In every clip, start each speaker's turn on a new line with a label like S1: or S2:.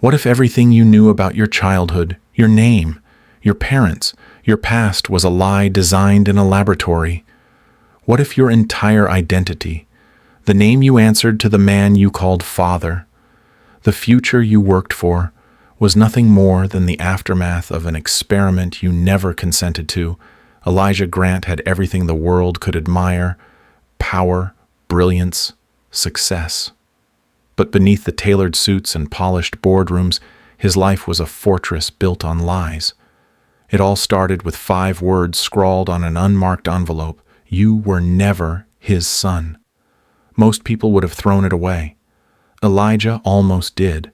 S1: What if everything you knew about your childhood, your name, your parents, your past was a lie designed in a laboratory? What if your entire identity, the name you answered to the man you called father, the future you worked for, was nothing more than the aftermath of an experiment you never consented to? Elijah Grant had everything the world could admire: power, brilliance, success. But beneath the tailored suits and polished boardrooms, his life was a fortress built on lies. It all started with 5 words scrawled on an unmarked envelope: "You were never his son." Most people would have thrown it away. Elijah almost did.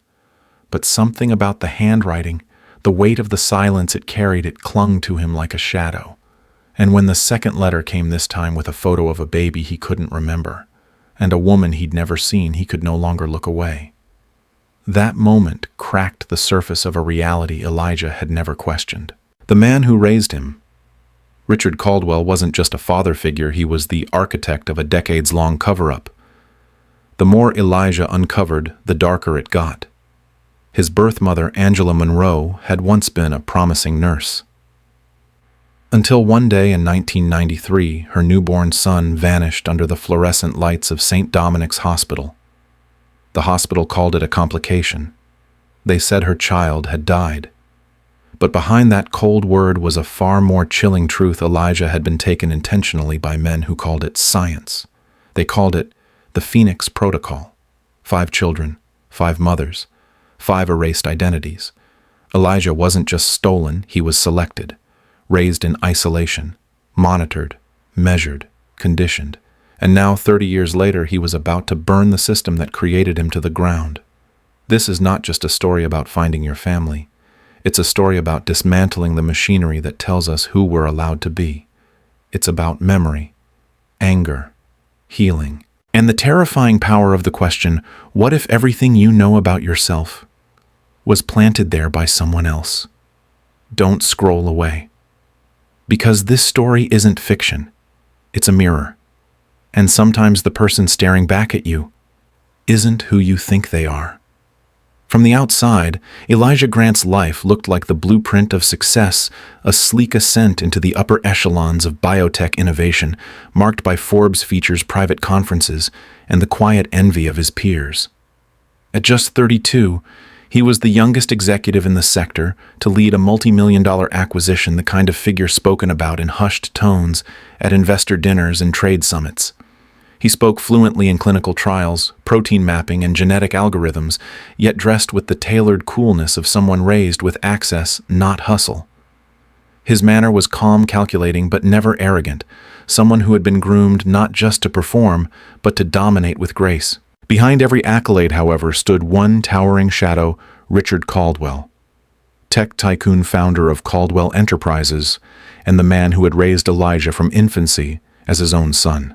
S1: But something about the handwriting, the weight of the silence it carried, it clung to him like a shadow. And when the second letter came, this time with a photo of a baby he couldn't remember, and a woman he'd never seen, he could no longer look away. That moment cracked the surface of a reality Elijah had never questioned. The man who raised him, Richard Caldwell, wasn't just a father figure, he was the architect of a decades-long cover-up. The more Elijah uncovered, the darker it got. His birth mother, Angela Monroe, had once been a promising nurse. Until one day in 1993, her newborn son vanished under the fluorescent lights of St. Dominic's Hospital. The hospital called it a complication. They said her child had died. But behind that cold word was a far more chilling truth. Elijah had been taken intentionally by men who called it science. They called it the Phoenix Protocol. 5 children, 5 mothers, 5 erased identities. Elijah wasn't just stolen, he was selected. Raised in isolation, monitored, measured, conditioned, and now 30 years later he was about to burn the system that created him to the ground. This is not just a story about finding your family. It's a story about dismantling the machinery that tells us who we're allowed to be. It's about memory, anger, healing, and the terrifying power of the question, what if everything you know about yourself was planted there by someone else? Don't scroll away. Because this story isn't fiction, it's a mirror. And sometimes the person staring back at you isn't who you think they are. From the outside, Elijah Grant's life looked like the blueprint of success, a sleek ascent into the upper echelons of biotech innovation, marked by Forbes features, private conferences, and the quiet envy of his peers. At just 32, he was the youngest executive in the sector to lead a multi-million-dollar acquisition, the kind of figure spoken about in hushed tones at investor dinners and trade summits. He spoke fluently in clinical trials, protein mapping, and genetic algorithms, yet dressed with the tailored coolness of someone raised with access, not hustle. His manner was calm, calculating, but never arrogant, someone who had been groomed not just to perform, but to dominate with grace. Behind every accolade, however, stood one towering shadow: Richard Caldwell, tech tycoon, founder of Caldwell Enterprises, and the man who had raised Elijah from infancy as his own son.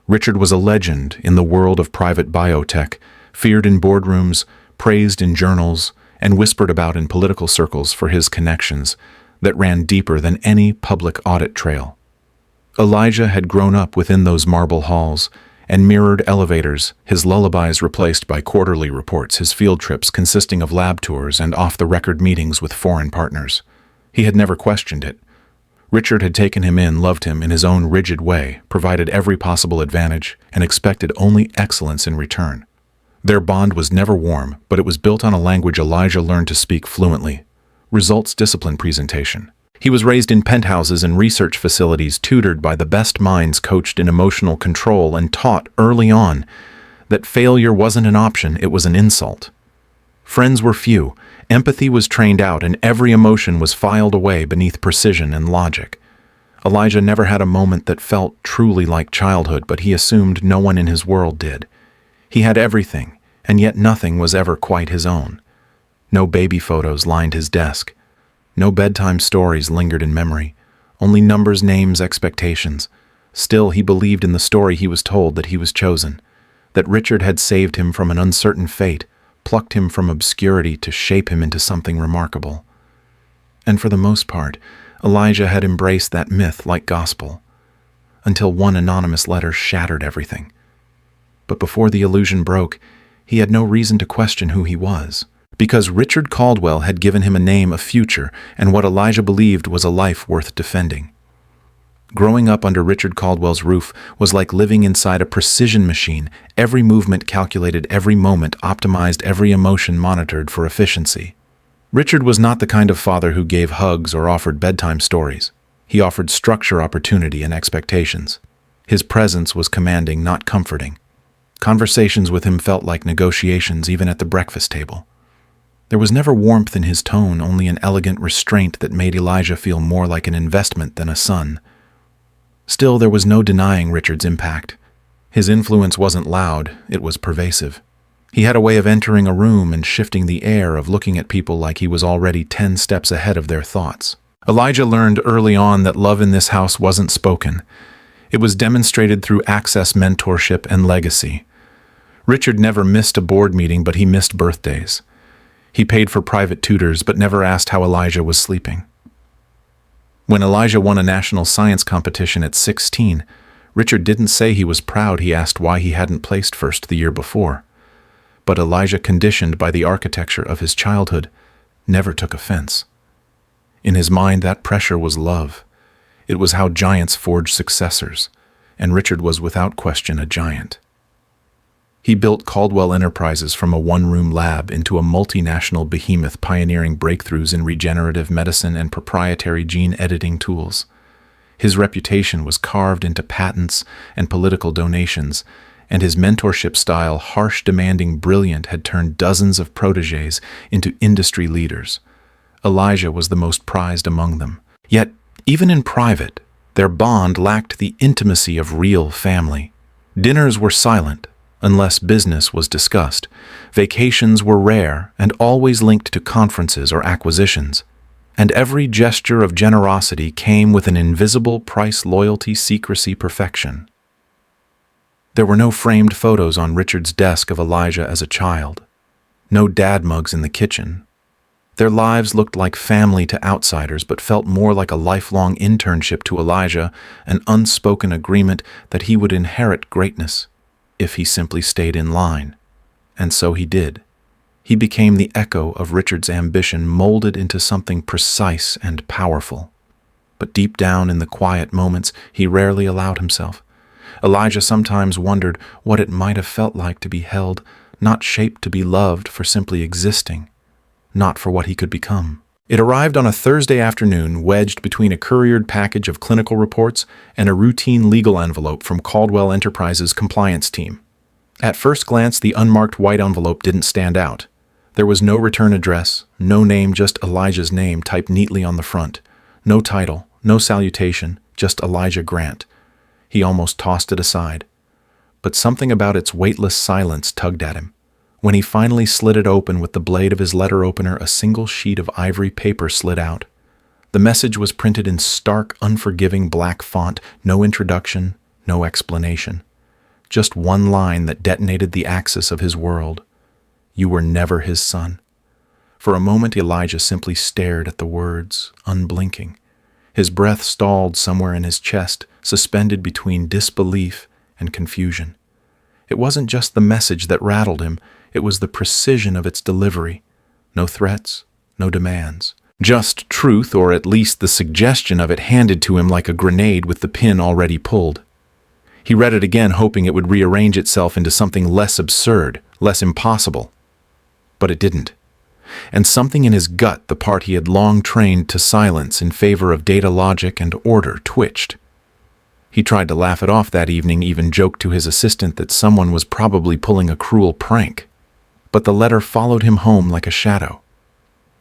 S1: Richard was a legend in the world of private biotech, feared in boardrooms, praised in journals, and whispered about in political circles for his connections that ran deeper than any public audit trail. Elijah had grown up within those marble halls and mirrored elevators, his lullabies replaced by quarterly reports, his field trips consisting of lab tours and off-the-record meetings with foreign partners. He had never questioned it. Richard had taken him in, loved him in his own rigid way, provided every possible advantage, and expected only excellence in return. Their bond was never warm, but it was built on a language Elijah learned to speak fluently: results, discipline, presentation. He was raised in penthouses and research facilities, tutored by the best minds, coached in emotional control, and taught early on that failure wasn't an option, it was an insult. Friends were few, empathy was trained out, and every emotion was filed away beneath precision and logic. Elijah never had a moment that felt truly like childhood, but he assumed no one in his world did. He had everything, and yet nothing was ever quite his own. No baby photos lined his desk. No bedtime stories lingered in memory. Only numbers, names, expectations. Still, he believed in the story he was told, that he was chosen, that Richard had saved him from an uncertain fate, plucked him from obscurity to shape him into something remarkable. And for the most part, Elijah had embraced that myth like gospel, until one anonymous letter shattered everything. But before the illusion broke, he had no reason to question who he was. Because Richard Caldwell had given him a name, a future, and what Elijah believed was a life worth defending. Growing up under Richard Caldwell's roof was like living inside a precision machine, every movement calculated, every moment optimized, every emotion monitored for efficiency. Richard was not the kind of father who gave hugs or offered bedtime stories. He offered structure, opportunity, and expectations. His presence was commanding, not comforting. Conversations with him felt like negotiations, even at the breakfast table. There was never warmth in his tone, only an elegant restraint that made Elijah feel more like an investment than a son. Still, there was no denying Richard's impact. His influence wasn't loud, it was pervasive. He had a way of entering a room and shifting the air, of looking at people like he was already 10 steps ahead of their thoughts. Elijah learned early on that love in this house wasn't spoken. It was demonstrated through access, mentorship, and legacy. Richard never missed a board meeting, but he missed birthdays. He paid for private tutors, but never asked how Elijah was sleeping. When Elijah won a national science competition at 16, Richard didn't say he was proud. He asked why he hadn't placed first the year before. But Elijah, conditioned by the architecture of his childhood, never took offense. In his mind, that pressure was love. It was how giants forged successors, and Richard was without question a giant. He built Caldwell Enterprises from a one-room lab into a multinational behemoth, pioneering breakthroughs in regenerative medicine and proprietary gene editing tools. His reputation was carved into patents and political donations, and his mentorship style, harsh, demanding, brilliant, had turned dozens of protégés into industry leaders. Elijah was the most prized among them. Yet, even in private, their bond lacked the intimacy of real family. Dinners were silent, unless business was discussed. Vacations were rare and always linked to conferences or acquisitions. And every gesture of generosity came with an invisible price: loyalty, secrecy, perfection. There were no framed photos on Richard's desk of Elijah as a child. No dad mugs in the kitchen. Their lives looked like family to outsiders, but felt more like a lifelong internship to Elijah, an unspoken agreement that he would inherit greatness if he simply stayed in line. And so he did. He became the echo of Richard's ambition, molded into something precise and powerful. But deep down in the quiet moments, he rarely allowed himself. Elijah sometimes wondered what it might have felt like to be held, not shaped to be loved for simply existing, not for what he could become. It arrived on a Thursday afternoon, wedged between a couriered package of clinical reports and a routine legal envelope from Caldwell Enterprises' compliance team. At first glance, the unmarked white envelope didn't stand out. There was no return address, no name, just Elijah's name typed neatly on the front. No title, no salutation, just Elijah Grant. He almost tossed it aside. But something about its weightless silence tugged at him. When he finally slid it open with the blade of his letter opener, a single sheet of ivory paper slid out. The message was printed in stark, unforgiving black font, no introduction, no explanation. Just one line that detonated the axis of his world. You were never his son. For a moment, Elijah simply stared at the words, unblinking. His breath stalled somewhere in his chest, suspended between disbelief and confusion. It wasn't just the message that rattled him, it was the precision of its delivery. No threats, no demands. Just truth, or at least the suggestion of it, handed to him like a grenade with the pin already pulled. He read it again, hoping it would rearrange itself into something less absurd, less impossible. But it didn't. And something in his gut, the part he had long trained to silence in favor of data, logic, and order, twitched. He tried to laugh it off that evening, even joked to his assistant that someone was probably pulling a cruel prank. But the letter followed him home like a shadow.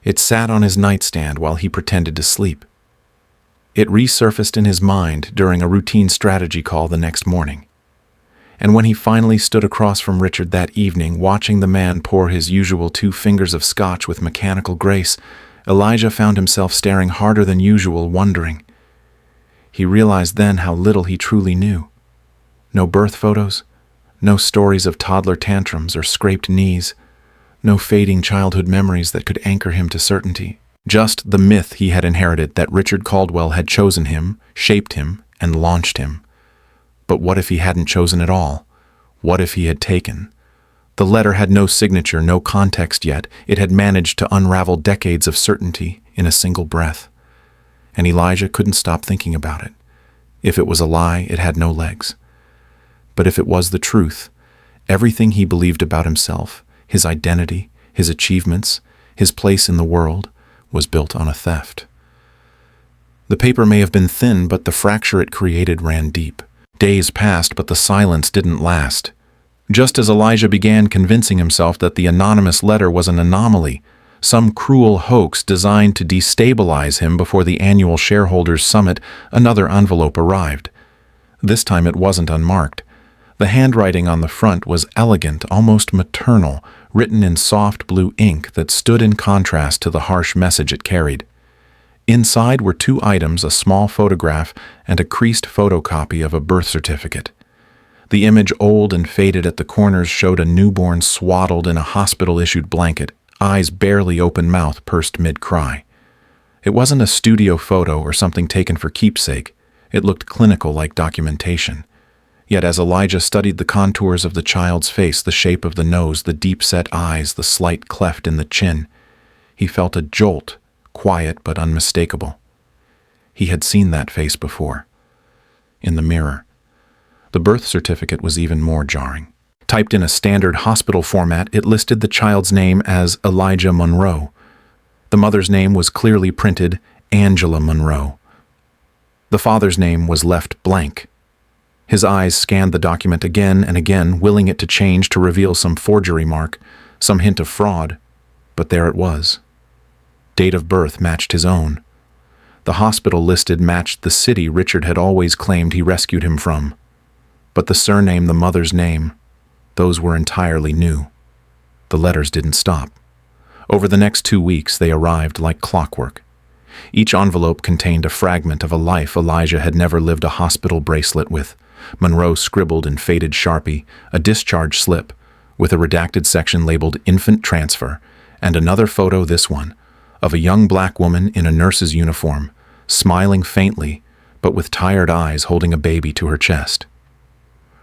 S1: It sat on his nightstand while he pretended to sleep. It resurfaced in his mind during a routine strategy call the next morning. And when he finally stood across from Richard that evening, watching the man pour his usual 2 fingers of scotch with mechanical grace, Elijah found himself staring harder than usual, wondering. He realized then how little he truly knew. No birth photos, no stories of toddler tantrums or scraped knees, no fading childhood memories that could anchor him to certainty. Just the myth he had inherited that Richard Caldwell had chosen him, shaped him, and launched him. But what if he hadn't chosen at all? What if he had taken? The letter had no signature, no context yet. It had managed to unravel decades of certainty in a single breath. And Elijah couldn't stop thinking about it. If it was a lie, it had no legs. But if it was the truth, everything he believed about himself, his identity, his achievements, his place in the world, was built on a theft. The paper may have been thin, but the fracture it created ran deep. Days passed, but the silence didn't last. Just as Elijah began convincing himself that the anonymous letter was an anomaly, some cruel hoax designed to destabilize him before the annual shareholders' summit, another envelope arrived. This time it wasn't unmarked. The handwriting on the front was elegant, almost maternal, written in soft blue ink that stood in contrast to the harsh message it carried. Inside were two items, a small photograph and a creased photocopy of a birth certificate. The image, old and faded at the corners, showed a newborn swaddled in a hospital-issued blanket, eyes barely open, mouth pursed mid-cry. It wasn't a studio photo or something taken for keepsake. It looked clinical, like documentation. Yet as Elijah studied the contours of the child's face, the shape of the nose, the deep-set eyes, the slight cleft in the chin, he felt a jolt, quiet but unmistakable. He had seen that face before. In the mirror. The birth certificate was even more jarring. Typed in a standard hospital format, it listed the child's name as Elijah Monroe. The mother's name was clearly printed Angela Monroe. The father's name was left blank. His eyes scanned the document again and again, willing it to change to reveal some forgery mark, some hint of fraud, but there it was. Date of birth matched his own. The hospital listed matched the city Richard had always claimed he rescued him from. But the surname, the mother's name, those were entirely new. The letters didn't stop. Over the next 2 weeks, they arrived like clockwork. Each envelope contained a fragment of a life Elijah had never lived, a hospital bracelet with Monroe scribbled in faded Sharpie, a discharge slip with a redacted section labeled infant transfer, and another photo, this one, of a young black woman in a nurse's uniform, smiling faintly, but with tired eyes, holding a baby to her chest.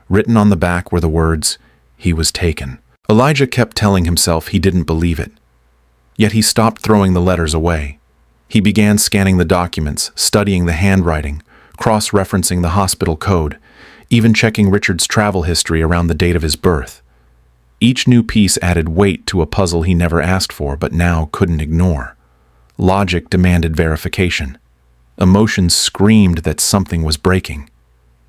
S1: Written on the back were the words, "He was taken." Elijah kept telling himself he didn't believe it. Yet he stopped throwing the letters away. He began scanning the documents, studying the handwriting, cross-referencing the hospital code, even checking Richard's travel history around the date of his birth. Each new piece added weight to a puzzle he never asked for but now couldn't ignore. Logic demanded verification. Emotions screamed that something was breaking.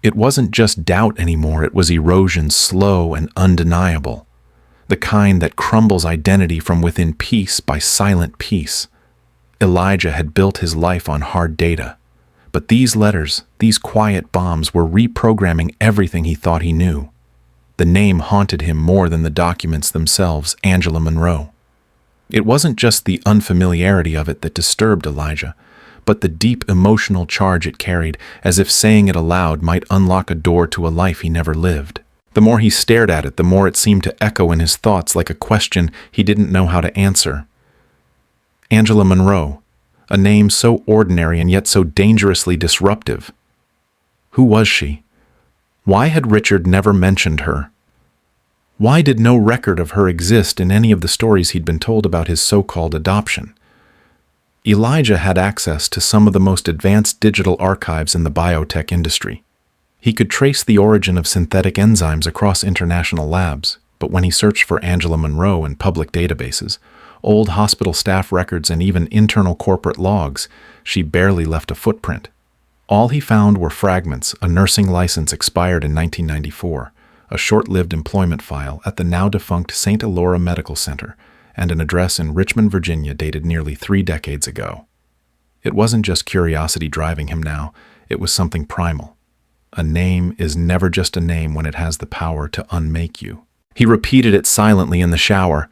S1: It wasn't just doubt anymore, it was erosion, slow and undeniable. The kind that crumbles identity from within piece by silent piece. Elijah had built his life on hard data. But these letters, these quiet bombs, were reprogramming everything he thought he knew. The name haunted him more than the documents themselves, Angela Monroe. It wasn't just the unfamiliarity of it that disturbed Elijah, but the deep emotional charge it carried, as if saying it aloud might unlock a door to a life he never lived. The more he stared at it, the more it seemed to echo in his thoughts like a question he didn't know how to answer. Angela Monroe, a name so ordinary and yet so dangerously disruptive. Who was she? Why had Richard never mentioned her? Why did no record of her exist in any of the stories he'd been told about his so-called adoption? Elijah had access to some of the most advanced digital archives in the biotech industry. He could trace the origin of synthetic enzymes across international labs, but when he searched for Angela Monroe in public databases, old hospital staff records, and even internal corporate logs, she barely left a footprint. All he found were fragments, a nursing license expired in 1994, a short-lived employment file at the now-defunct St. Elora Medical Center, and an address in Richmond, Virginia dated nearly 3 decades ago. It wasn't just curiosity driving him now, it was something primal. A name is never just a name when it has the power to unmake you. He repeated it silently in the shower,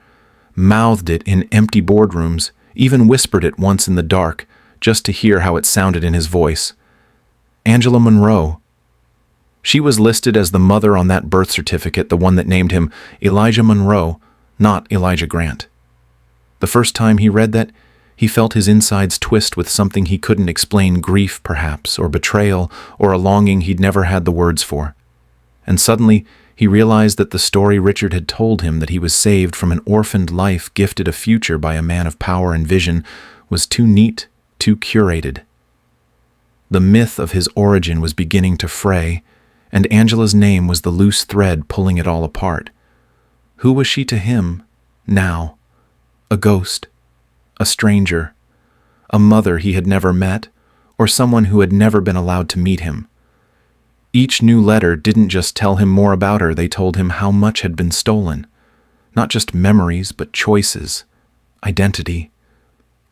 S1: mouthed it in empty boardrooms, even whispered it once in the dark, just to hear how it sounded in his voice. Angela Monroe. She was listed as the mother on that birth certificate, the one that named him Elijah Monroe, not Elijah Grant. The first time he read that, he felt his insides twist with something he couldn't explain, grief perhaps, or betrayal, or a longing he'd never had the words for. And suddenly, He realized that the story Richard had told him, that he was saved from an orphaned life gifted a future by a man of power and vision, was too neat, too curated. The myth of his origin was beginning to fray, and Angela's name was the loose thread pulling it all apart. Who was she to him now? A ghost, a stranger, a mother he had never met, or someone who had never been allowed to meet him. Each new letter didn't just tell him more about her, they told him how much had been stolen. Not just memories, but choices, identity,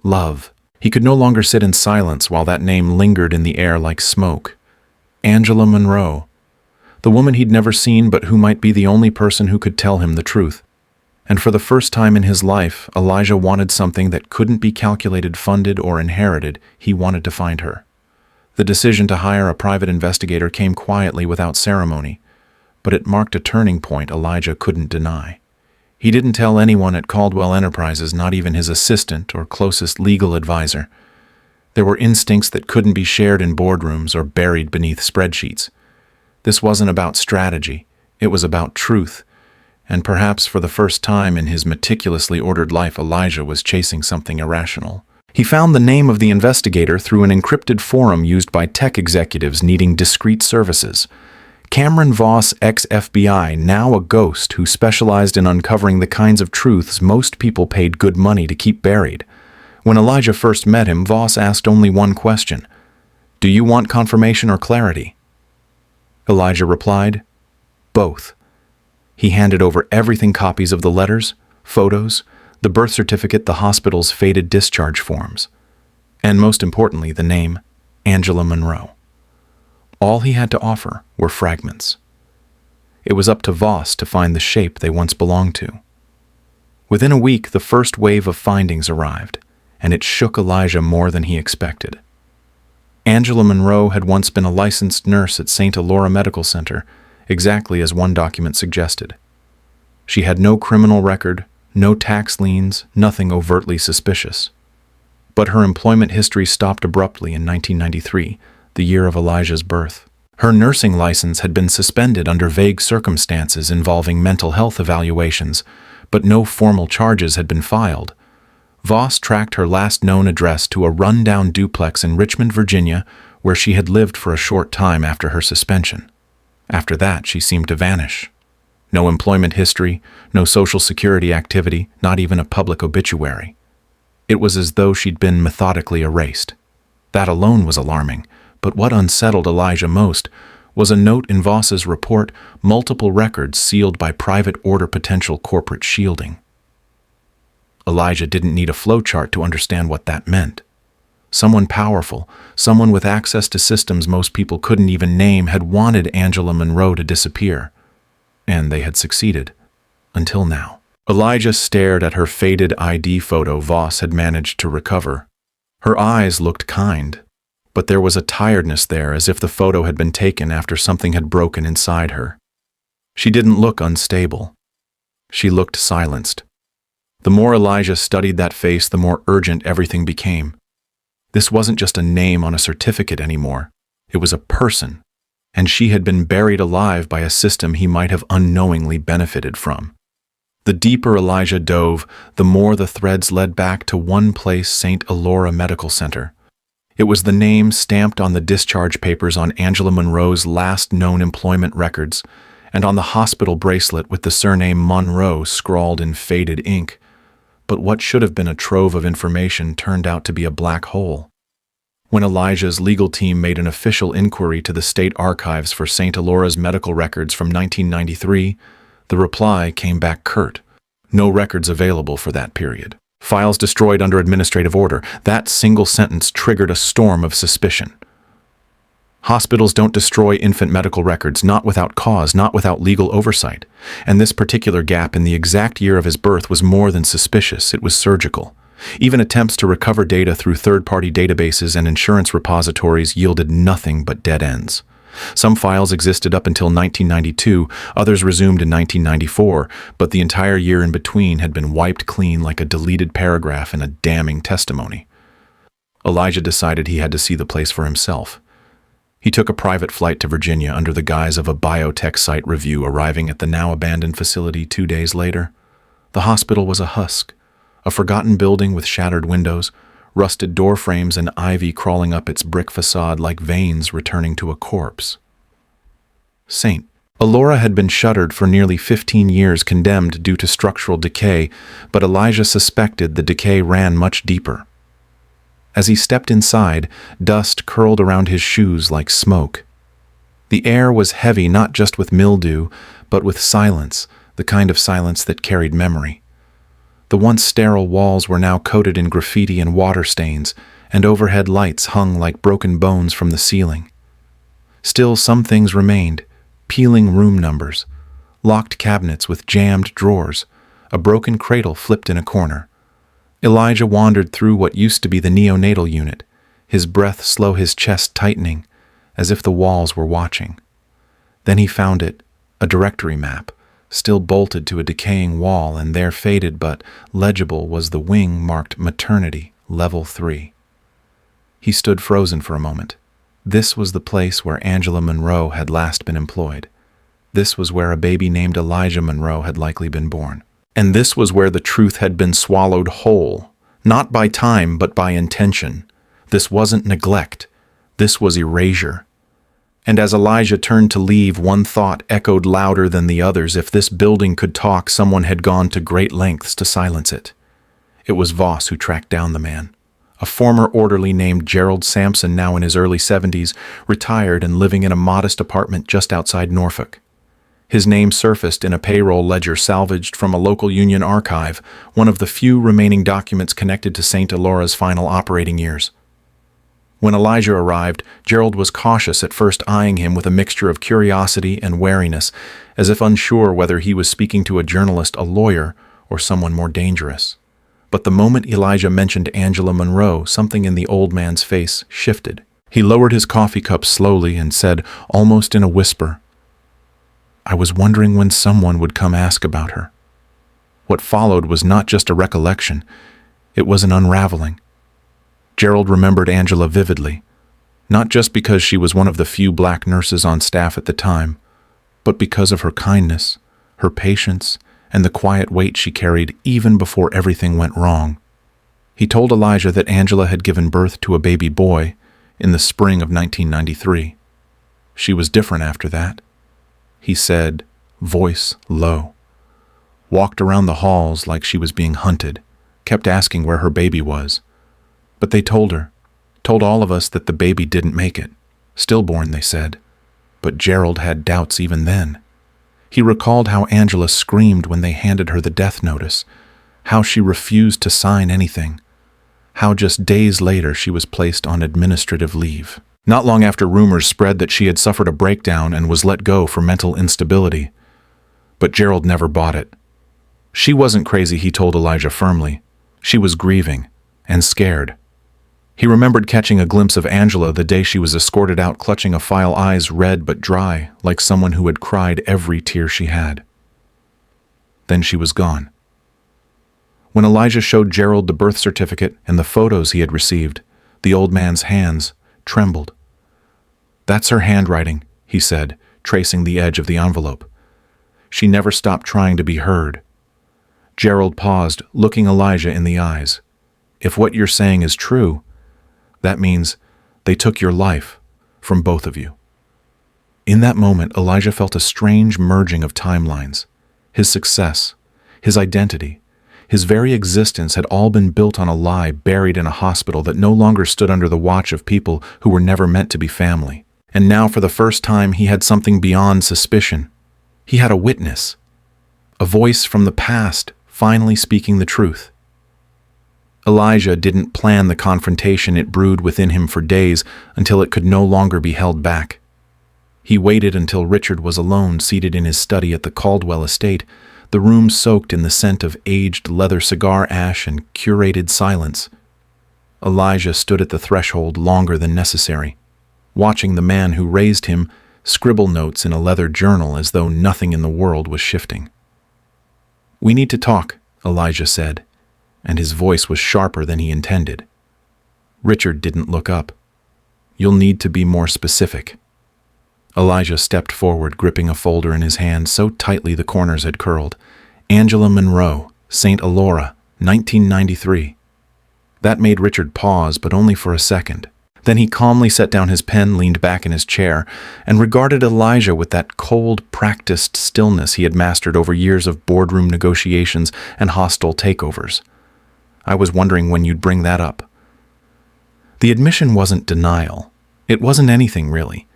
S1: love. He could no longer sit in silence while that name lingered in the air like smoke. Angela Monroe, the woman he'd never seen but who might be the only person who could tell him the truth. And for the first time in his life, Elijah wanted something that couldn't be calculated, funded, or inherited. He wanted to find her. The decision to hire a private investigator came quietly without ceremony, but it marked a turning point Elijah couldn't deny. He didn't tell anyone at Caldwell Enterprises, not even his assistant or closest legal advisor. There were instincts that couldn't be shared in boardrooms or buried beneath spreadsheets. This wasn't about strategy, it was about truth, and perhaps for the first time in his meticulously ordered life, Elijah was chasing something irrational. He found the name of the investigator through an encrypted forum used by tech executives needing discreet services. Cameron Voss, ex-FBI, now a ghost who specialized in uncovering the kinds of truths most people paid good money to keep buried. When Elijah first met him, Voss asked only one question: "Do you want confirmation or clarity?" Elijah replied, "Both." He handed over everything: copies of the letters, photos, the birth certificate, the hospital's faded discharge forms, and most importantly, the name Angela Monroe. All he had to offer were fragments. It was up to Voss to find the shape they once belonged to. Within a week, the first wave of findings arrived, and it shook Elijah more than he expected. Angela Monroe had once been a licensed nurse at St. Elora Medical Center, exactly as one document suggested. She had no criminal record, no tax liens, nothing overtly suspicious. But her employment history stopped abruptly in 1993, the year of Elijah's birth. Her nursing license had been suspended under vague circumstances involving mental health evaluations, but no formal charges had been filed. Voss tracked her last known address to a run-down duplex in Richmond, Virginia, where she had lived for a short time after her suspension. After that, she seemed to vanish. No employment history, no social security activity, not even a public obituary. It was as though she'd been methodically erased. That alone was alarming, but what unsettled Elijah most was a note in Voss's report: multiple records sealed by private order, potential corporate shielding. Elijah didn't need a flowchart to understand what that meant. Someone powerful, someone with access to systems most people couldn't even name, had wanted Angela Monroe to disappear. And they had succeeded. Until now. Elijah stared at her faded ID photo Voss had managed to recover. Her eyes looked kind, but there was a tiredness there, as if the photo had been taken after something had broken inside her. She didn't look unstable. She looked silenced. The more Elijah studied that face, the more urgent everything became. This wasn't just a name on a certificate anymore. It was a person, and she had been buried alive by a system he might have unknowingly benefited from. The deeper Elijah dove, the more the threads led back to one place: St. Elora Medical Center. It was the name stamped on the discharge papers on Angela Monroe's last known employment records, and on the hospital bracelet with the surname Monroe scrawled in faded ink. But what should have been a trove of information turned out to be a black hole. When Elijah's legal team made an official inquiry to the state archives for St. Elora's medical records from 1993, the reply came back curt: no records available for that period. Files destroyed under administrative order. That single sentence triggered a storm of suspicion. Hospitals don't destroy infant medical records, not without cause, not without legal oversight. And this particular gap in the exact year of his birth was more than suspicious, it was surgical. Even attempts to recover data through third-party databases and insurance repositories yielded nothing but dead ends. Some files existed up until 1992, others resumed in 1994, but the entire year in between had been wiped clean like a deleted paragraph in a damning testimony. Elijah decided he had to see the place for himself. He took a private flight to Virginia under the guise of a biotech site review, arriving at the now-abandoned facility 2 days later. The hospital was a husk, a forgotten building with shattered windows, rusted door frames, and ivy crawling up its brick facade like veins returning to a corpse. St. Elora had been shuttered for nearly 15 years, condemned due to structural decay, but Elijah suspected the decay ran much deeper. As he stepped inside, dust curled around his shoes like smoke. The air was heavy not just with mildew, but with silence, the kind of silence that carried memory. The once sterile walls were now coated in graffiti and water stains, and overhead lights hung like broken bones from the ceiling. Still, some things remained: peeling room numbers, locked cabinets with jammed drawers, a broken cradle flipped in a corner. Elijah wandered through what used to be the neonatal unit, his breath slow, his chest tightening, as if the walls were watching. Then he found it, a directory map, still bolted to a decaying wall, and there, faded but legible, was the wing marked Maternity, Level 3. He stood frozen for a moment. This was the place where Angela Monroe had last been employed. This was where a baby named Elijah Monroe had likely been born. And this was where the truth had been swallowed whole, not by time but by intention. This wasn't neglect. This was erasure. And as Elijah turned to leave, one thought echoed louder than the others. If this building could talk, someone had gone to great lengths to silence it. It was Voss who tracked down the man. A former orderly named Gerald Sampson, now in his early 70s, retired and living in a modest apartment just outside Norfolk. His name surfaced in a payroll ledger salvaged from a local union archive, one of the few remaining documents connected to St. Elora's final operating years. When Elijah arrived, Gerald was cautious, at first eyeing him with a mixture of curiosity and wariness, as if unsure whether he was speaking to a journalist, a lawyer, or someone more dangerous. But the moment Elijah mentioned Angela Monroe, something in the old man's face shifted. He lowered his coffee cup slowly and said, almost in a whisper, "I was wondering when someone would come ask about her." What followed was not just a recollection, it was an unraveling. Gerald remembered Angela vividly, not just because she was one of the few black nurses on staff at the time, but because of her kindness, her patience, and the quiet weight she carried even before everything went wrong. He told Elijah that Angela had given birth to a baby boy in the spring of 1993. She was different after that. He said, voice low. Walked around the halls like she was being hunted, kept asking where her baby was. But they told her, told all of us, that the baby didn't make it. Stillborn, they said. But Gerald had doubts even then. He recalled how Angela screamed when they handed her the death notice, how she refused to sign anything, how just days later she was placed on administrative leave. Not long after, rumors spread that she had suffered a breakdown and was let go for mental instability. But Gerald never bought it. She wasn't crazy, he told Elijah firmly. She was grieving and scared. He remembered catching a glimpse of Angela the day she was escorted out, clutching a file, eyes red but dry, like someone who had cried every tear she had. Then she was gone. When Elijah showed Gerald the birth certificate and the photos he had received, the old man's hands trembled. "That's her handwriting," he said, tracing the edge of the envelope. "She never stopped trying to be heard." Gerald paused, looking Elijah in the eyes. "If what you're saying is true, that means they took your life from both of you." In that moment, Elijah felt a strange merging of timelines. His success, his identity, his very existence had all been built on a lie buried in a hospital that no longer stood under the watch of people who were never meant to be family. And now, for the first time, he had something beyond suspicion. He had a witness, a voice from the past finally speaking the truth. Elijah didn't plan the confrontation. It brewed within him for days until it could no longer be held back. He waited until Richard was alone, seated in his study at the Caldwell estate, the room soaked in the scent of aged leather cigar ash and curated silence. Elijah stood at the threshold longer than necessary, watching the man who raised him scribble notes in a leather journal as though nothing in the world was shifting. "We need to talk," Elijah said, and his voice was sharper than he intended. Richard didn't look up. You'll need to be more specific." Elijah stepped forward, gripping a folder in his hand so tightly the corners had curled. "Angela Monroe, St. Elora, 1993. That made Richard pause, but only for a second. Then he calmly set down his pen, leaned back in his chair, and regarded Elijah with that cold, practiced stillness he had mastered over years of boardroom negotiations and hostile takeovers. "I was wondering when you'd bring that up." The admission wasn't denial. It wasn't anything, really.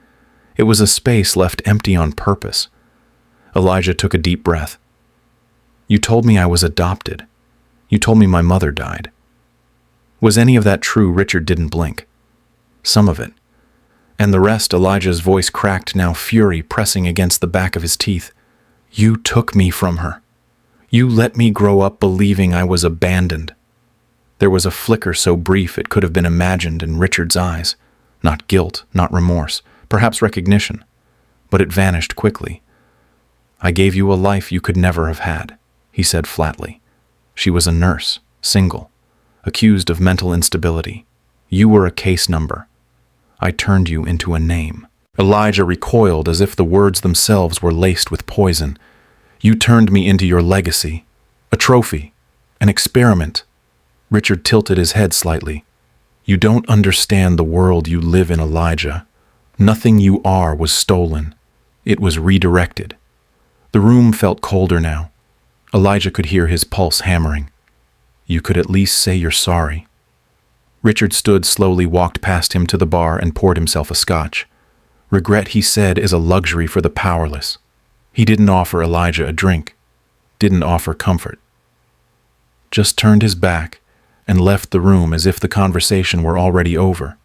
S1: It was a space left empty on purpose. Elijah took a deep breath. "You told me I was adopted. You told me my mother died." Was any of that true? Richard didn't blink. Some of it. And the rest, Elijah's voice cracked, now fury pressing against the back of his teeth. "You took me from her. You let me grow up believing I was abandoned." There was a flicker so brief it could have been imagined in Richard's eyes. Not guilt, not remorse, perhaps recognition. But it vanished quickly. "I gave you a life you could never have had," he said flatly. "She was a nurse, single, accused of mental instability. You were a case number. I turned you into a name." Elijah recoiled as if the words themselves were laced with poison. "You turned me into your legacy, a trophy, an experiment." Richard tilted his head slightly. "You don't understand the world you live in, Elijah. Nothing you are was stolen. It was redirected." The room felt colder now. Elijah could hear his pulse hammering. "You could at least say you're sorry." Richard stood slowly, walked past him to the bar, and poured himself a scotch. "Regret," he said, "is a luxury for the powerless." He didn't offer Elijah a drink, didn't offer comfort. Just turned his back and left the room as if the conversation were already over.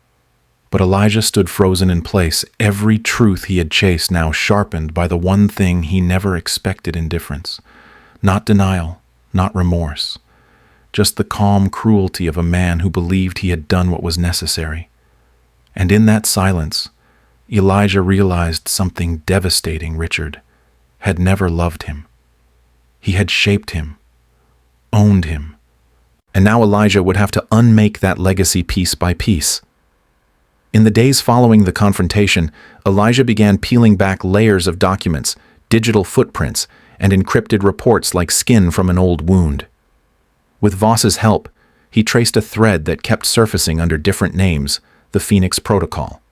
S1: But Elijah stood frozen in place, every truth he had chased now sharpened by the one thing he never expected: indifference. Not denial, not remorse. Just the calm cruelty of a man who believed he had done what was necessary. And in that silence, Elijah realized something devastating. Richard had never loved him. He had shaped him, owned him. And now Elijah would have to unmake that legacy piece by piece. In the days following the confrontation, Elijah began peeling back layers of documents, digital footprints, and encrypted reports like skin from an old wound. With Voss's help, he traced a thread that kept surfacing under different names: the Phoenix Protocol.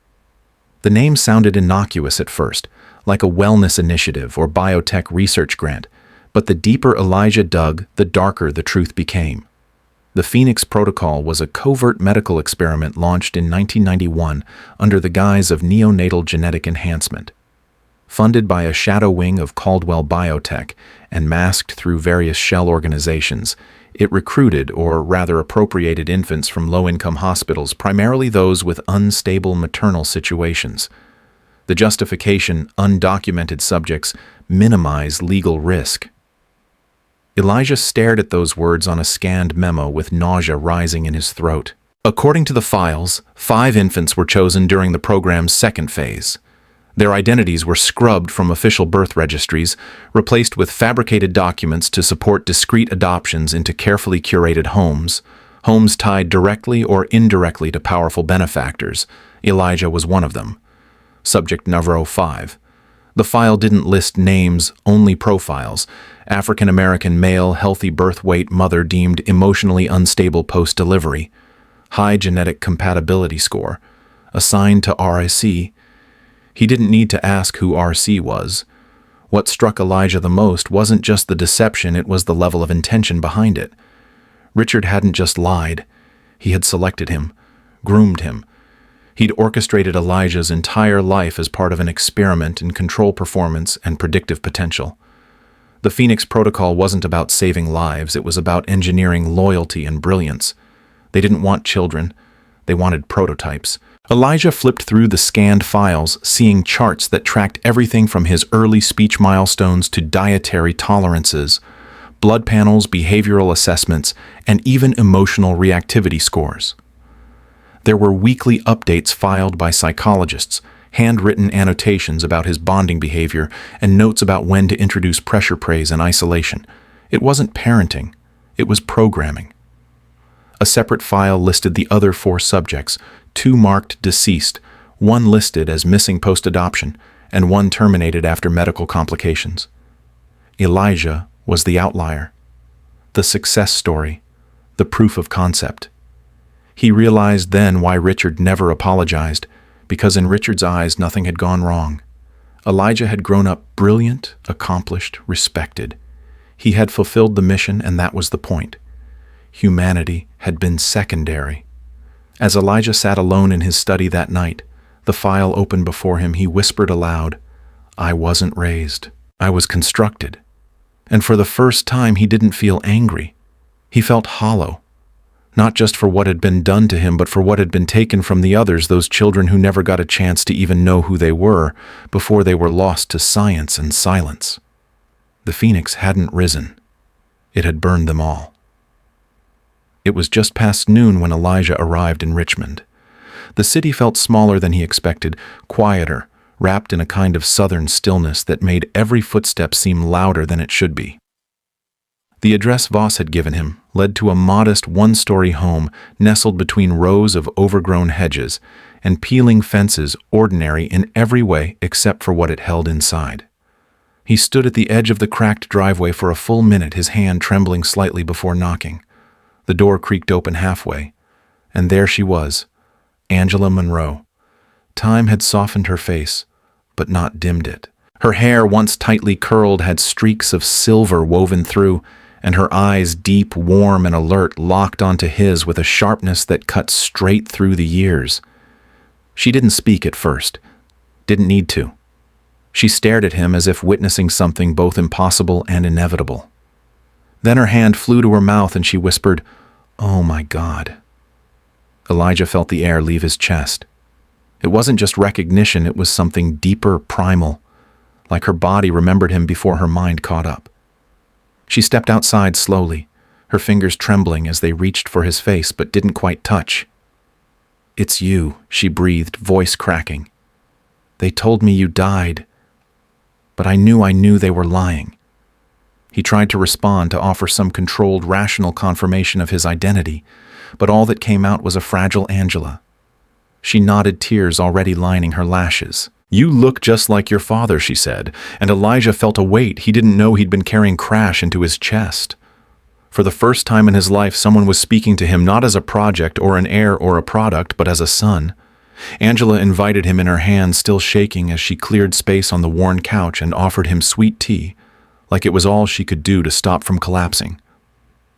S1: The name sounded innocuous at first, like a wellness initiative or biotech research grant, but the deeper Elijah dug, the darker the truth became. The Phoenix Protocol was a covert medical experiment launched in 1991 under the guise of neonatal genetic enhancement. Funded by a shadow wing of Caldwell Biotech and masked through various shell organizations, it recruited, or rather appropriated, infants from low-income hospitals, primarily those with unstable maternal situations. The justification: undocumented subjects minimize legal risk. Elijah stared at those words on a scanned memo with nausea rising in his throat. According to the files, 5 infants were chosen during the program's second phase. Their identities were scrubbed from official birth registries, replaced with fabricated documents to support discrete adoptions into carefully curated homes tied directly or indirectly to powerful benefactors. Elijah was one of them. Subject Navro 5. The file didn't list names, only profiles. African-American male, healthy birth weight, mother deemed emotionally unstable post-delivery. High genetic compatibility score. Assigned to RIC. He didn't need to ask who RC was. What struck Elijah the most wasn't just the deception, it was the level of intention behind it. Richard hadn't just lied. He had selected him, groomed him. He'd orchestrated Elijah's entire life as part of an experiment in control performance and predictive potential. The Phoenix Protocol wasn't about saving lives, it was about engineering loyalty and brilliance. They didn't want children, they wanted prototypes. Elijah flipped through the scanned files, seeing charts that tracked everything from his early speech milestones to dietary tolerances, blood panels, behavioral assessments, and even emotional reactivity scores. There were weekly updates filed by psychologists, handwritten annotations about his bonding behavior, and notes about when to introduce pressure praise and isolation. It wasn't parenting, it was programming. A separate file listed the other 4 subjects, 2 marked deceased, one listed as missing post-adoption and one terminated after medical complications. Elijah was the outlier, the success story, the proof of concept. He realized then why Richard never apologized, because in Richard's eyes nothing had gone wrong. Elijah had grown up brilliant, accomplished, respected. He had fulfilled the mission, and that was the point. Humanity had been secondary. As Elijah sat alone in his study that night, the file open before him, he whispered aloud, "I wasn't raised. I was constructed." And for the first time, he didn't feel angry. He felt hollow, not just for what had been done to him, but for what had been taken from the others, those children who never got a chance to even know who they were before they were lost to science and silence. The phoenix hadn't risen. It had burned them all. It was just past noon when Elijah arrived in Richmond. The city felt smaller than he expected, quieter, wrapped in a kind of southern stillness that made every footstep seem louder than it should be. The address Voss had given him led to a modest one-story home nestled between rows of overgrown hedges and peeling fences, ordinary in every way except for what it held inside. He stood at the edge of the cracked driveway for a full minute, his hand trembling slightly before knocking. The door creaked open halfway, and there she was, Angela Monroe. Time had softened her face, but not dimmed it. Her hair, once tightly curled, had streaks of silver woven through, and her eyes, deep, warm, and alert, locked onto his with a sharpness that cut straight through the years. She didn't speak at first, didn't need to. She stared at him as if witnessing something both impossible and inevitable. Then her hand flew to her mouth and she whispered, "Oh my God." Elijah felt the air leave his chest. It wasn't just recognition, it was something deeper, primal, like her body remembered him before her mind caught up. She stepped outside slowly, her fingers trembling as they reached for his face but didn't quite touch. "It's you," she breathed, voice cracking. "They told me you died, but I knew they were lying." He tried to respond, to offer some controlled, rational confirmation of his identity, but all that came out was a fragile Angela. She nodded, tears already lining her lashes. "You look just like your father," she said, and Elijah felt a weight he didn't know he'd been carrying crash into his chest. For the first time in his life, someone was speaking to him not as a project or an heir or a product, but as a son. Angela invited him in her hand, still shaking as she cleared space on the worn couch and offered him sweet tea, like it was all she could do to stop from collapsing.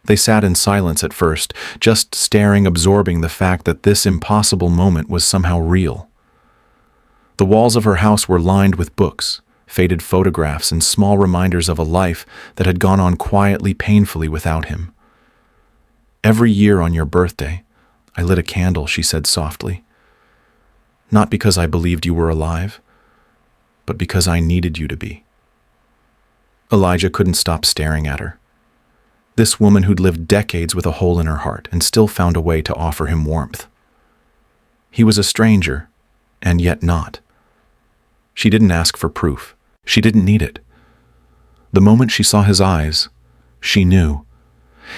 S1: They sat in silence at first, just staring, absorbing the fact that this impossible moment was somehow real. The walls of her house were lined with books, faded photographs, and small reminders of a life that had gone on quietly, painfully without him. "Every year on your birthday, I lit a candle," she said softly. "Not because I believed you were alive, but because I needed you to be." Elijah couldn't stop staring at her. This woman who'd lived decades with a hole in her heart and still found a way to offer him warmth. He was a stranger, and yet not. She didn't ask for proof. She didn't need it. The moment she saw his eyes, she knew.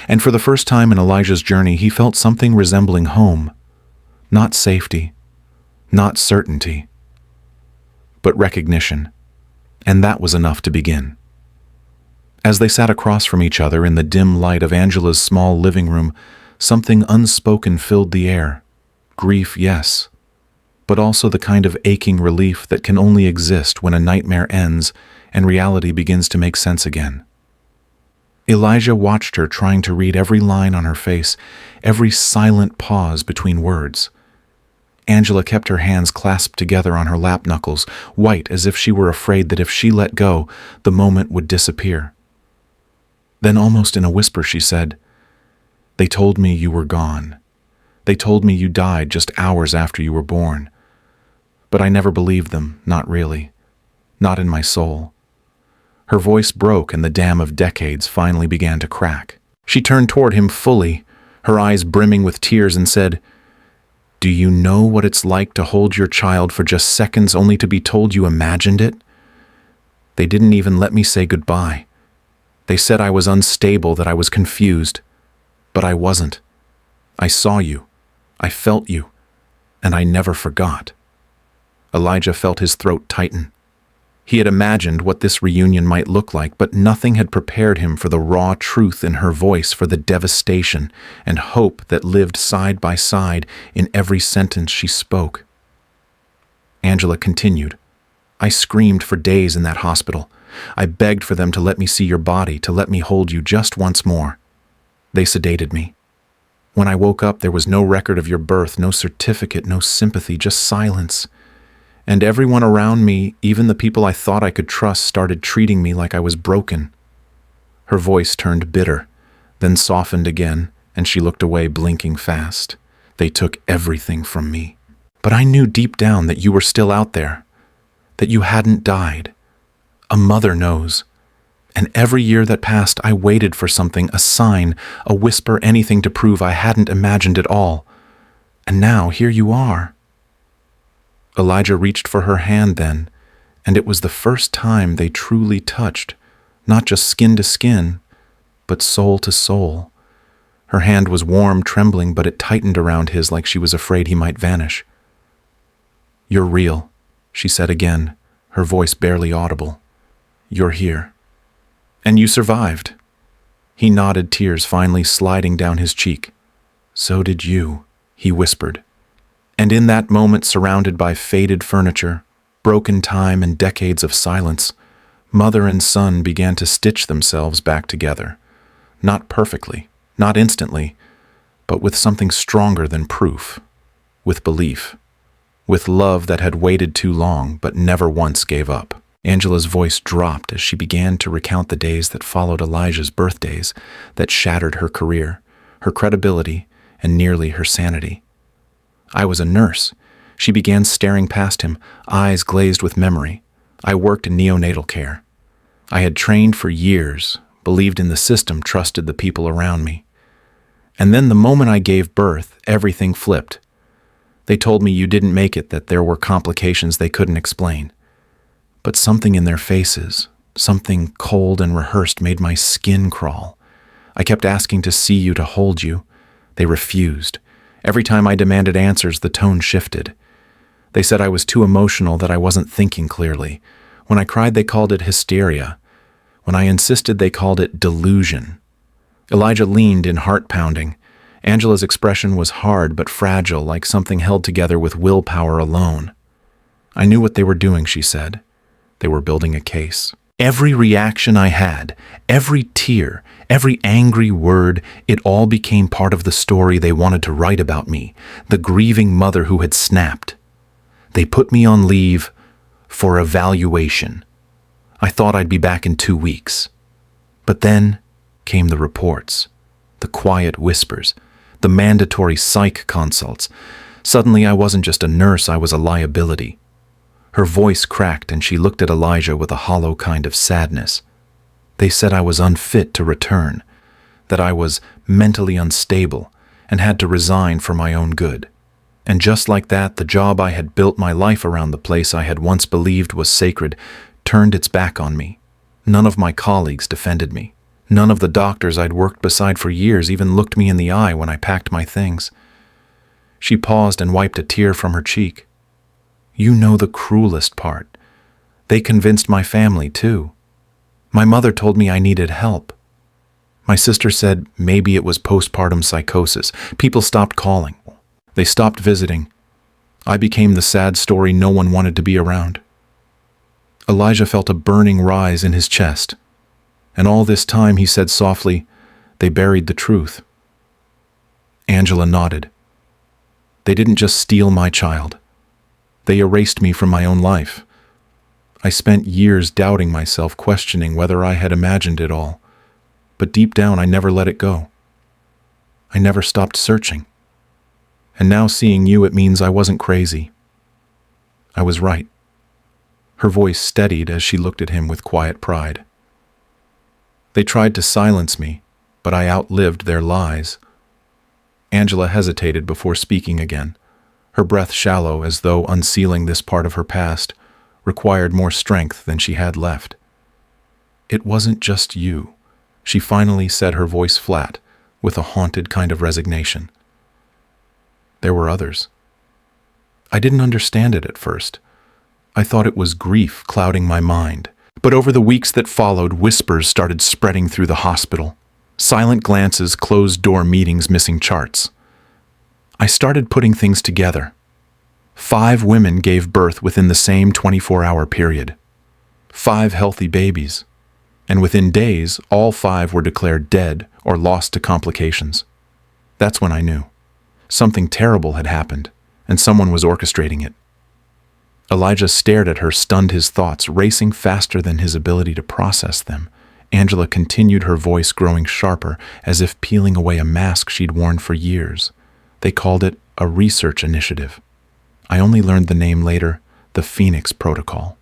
S1: And for the first time in Elijah's journey, he felt something resembling home. Not safety, not certainty, but recognition. And that was enough to begin. As they sat across from each other in the dim light of Angela's small living room, something unspoken filled the air. Grief, yes, but also the kind of aching relief that can only exist when a nightmare ends and reality begins to make sense again. Elijah watched her, trying to read every line on her face, every silent pause between words. Angela kept her hands clasped together on her lap knuckles, white as if she were afraid that if she let go, the moment would disappear. Then, almost in a whisper, she said, "They told me you were gone. They told me you died just hours after you were born. But I never believed them, not really. Not in my soul." Her voice broke and the dam of decades finally began to crack. She turned toward him fully, her eyes brimming with tears, and said, "Do you know what it's like to hold your child for just seconds only to be told you imagined it? They didn't even let me say goodbye. They said I was unstable, that I was confused. But I wasn't. I saw you. I felt you. And I never forgot." Elijah felt his throat tighten. He had imagined what this reunion might look like, but nothing had prepared him for the raw truth in her voice, for the devastation and hope that lived side by side in every sentence she spoke. Angela continued, "I screamed for days in that hospital. I begged for them to let me see your body, to let me hold you just once more. They sedated me. When I woke up, there was no record of your birth, no certificate, no sympathy, just silence. And everyone around me, even the people I thought I could trust, started treating me like I was broken." Her voice turned bitter, then softened again, and she looked away, blinking fast. "They took everything from me. But I knew deep down that you were still out there, that you hadn't died. A mother knows. And every year that passed, I waited for something, a sign, a whisper, anything to prove I hadn't imagined it all. And now here you are." Elijah reached for her hand then, and it was the first time they truly touched, not just skin to skin, but soul to soul. Her hand was warm, trembling, but it tightened around his like she was afraid he might vanish. "You're real," she said again, her voice barely audible. "You're here. And you survived." He nodded, tears finally sliding down his cheek. "So did you," he whispered. And in that moment, surrounded by faded furniture, broken time, and decades of silence, mother and son began to stitch themselves back together. Not perfectly, not instantly, but with something stronger than proof, with belief, with love that had waited too long but never once gave up. Angela's voice dropped as she began to recount the days that followed Elijah's birthdays, that shattered her career, her credibility, and nearly her sanity. "I was a nurse." She began staring past him, eyes glazed with memory. "I worked in neonatal care. I had trained for years, believed in the system, trusted the people around me. And then the moment I gave birth, everything flipped. They told me you didn't make it, that there were complications they couldn't explain. But something in their faces, something cold and rehearsed, made my skin crawl. I kept asking to see you, to hold you. They refused. Every time I demanded answers, the tone shifted. They said I was too emotional, that I wasn't thinking clearly. When I cried, they called it hysteria. When I insisted, they called it delusion." Elijah leaned in, heart pounding. Angela's expression was hard but fragile, like something held together with willpower alone. "I knew what they were doing," she said. "They were building a case. Every reaction I had, every tear, every angry word, it all became part of the story they wanted to write about me, the grieving mother who had snapped. They put me on leave for evaluation. I thought I'd be back in 2 weeks. But then came the reports, the quiet whispers, the mandatory psych consults. Suddenly I wasn't just a nurse, I was a liability." Her voice cracked and she looked at Elijah with a hollow kind of sadness. "They said I was unfit to return, that I was mentally unstable and had to resign for my own good. And just like that, the job I had built my life around, the place I had once believed was sacred, turned its back on me. None of my colleagues defended me. None of the doctors I'd worked beside for years even looked me in the eye when I packed my things." She paused and wiped a tear from her cheek. "You know the cruelest part. They convinced my family, too. My mother told me I needed help. My sister said maybe it was postpartum psychosis. People stopped calling. They stopped visiting. I became the sad story no one wanted to be around." Elijah felt a burning rise in his chest. And all this time, he said softly, "They buried the truth." Angela nodded. "They didn't just steal my child. They erased me from my own life. I spent years doubting myself, questioning whether I had imagined it all. But deep down, I never let it go. I never stopped searching. And now seeing you, it means I wasn't crazy. I was right." Her voice steadied as she looked at him with quiet pride. "They tried to silence me, but I outlived their lies." Angela hesitated before speaking again, her breath shallow, as though unsealing this part of her past required more strength than she had left. "It wasn't just you," she finally said, her voice flat, with a haunted kind of resignation. "There were others. I didn't understand it at first. I thought it was grief clouding my mind. But over the weeks that followed, whispers started spreading through the hospital. Silent glances, closed-door meetings, missing charts. I started putting things together. 5 women gave birth within the same 24-hour period. 5 healthy babies. And within days, all 5 were declared dead or lost to complications. That's when I knew. Something terrible had happened, and someone was orchestrating it. Elijah stared at her, stunned, his thoughts racing faster than his ability to process them. Angela continued, her voice growing sharper, as if peeling away a mask she'd worn for years. They called it a research initiative. I only learned the name later, the Phoenix Protocol.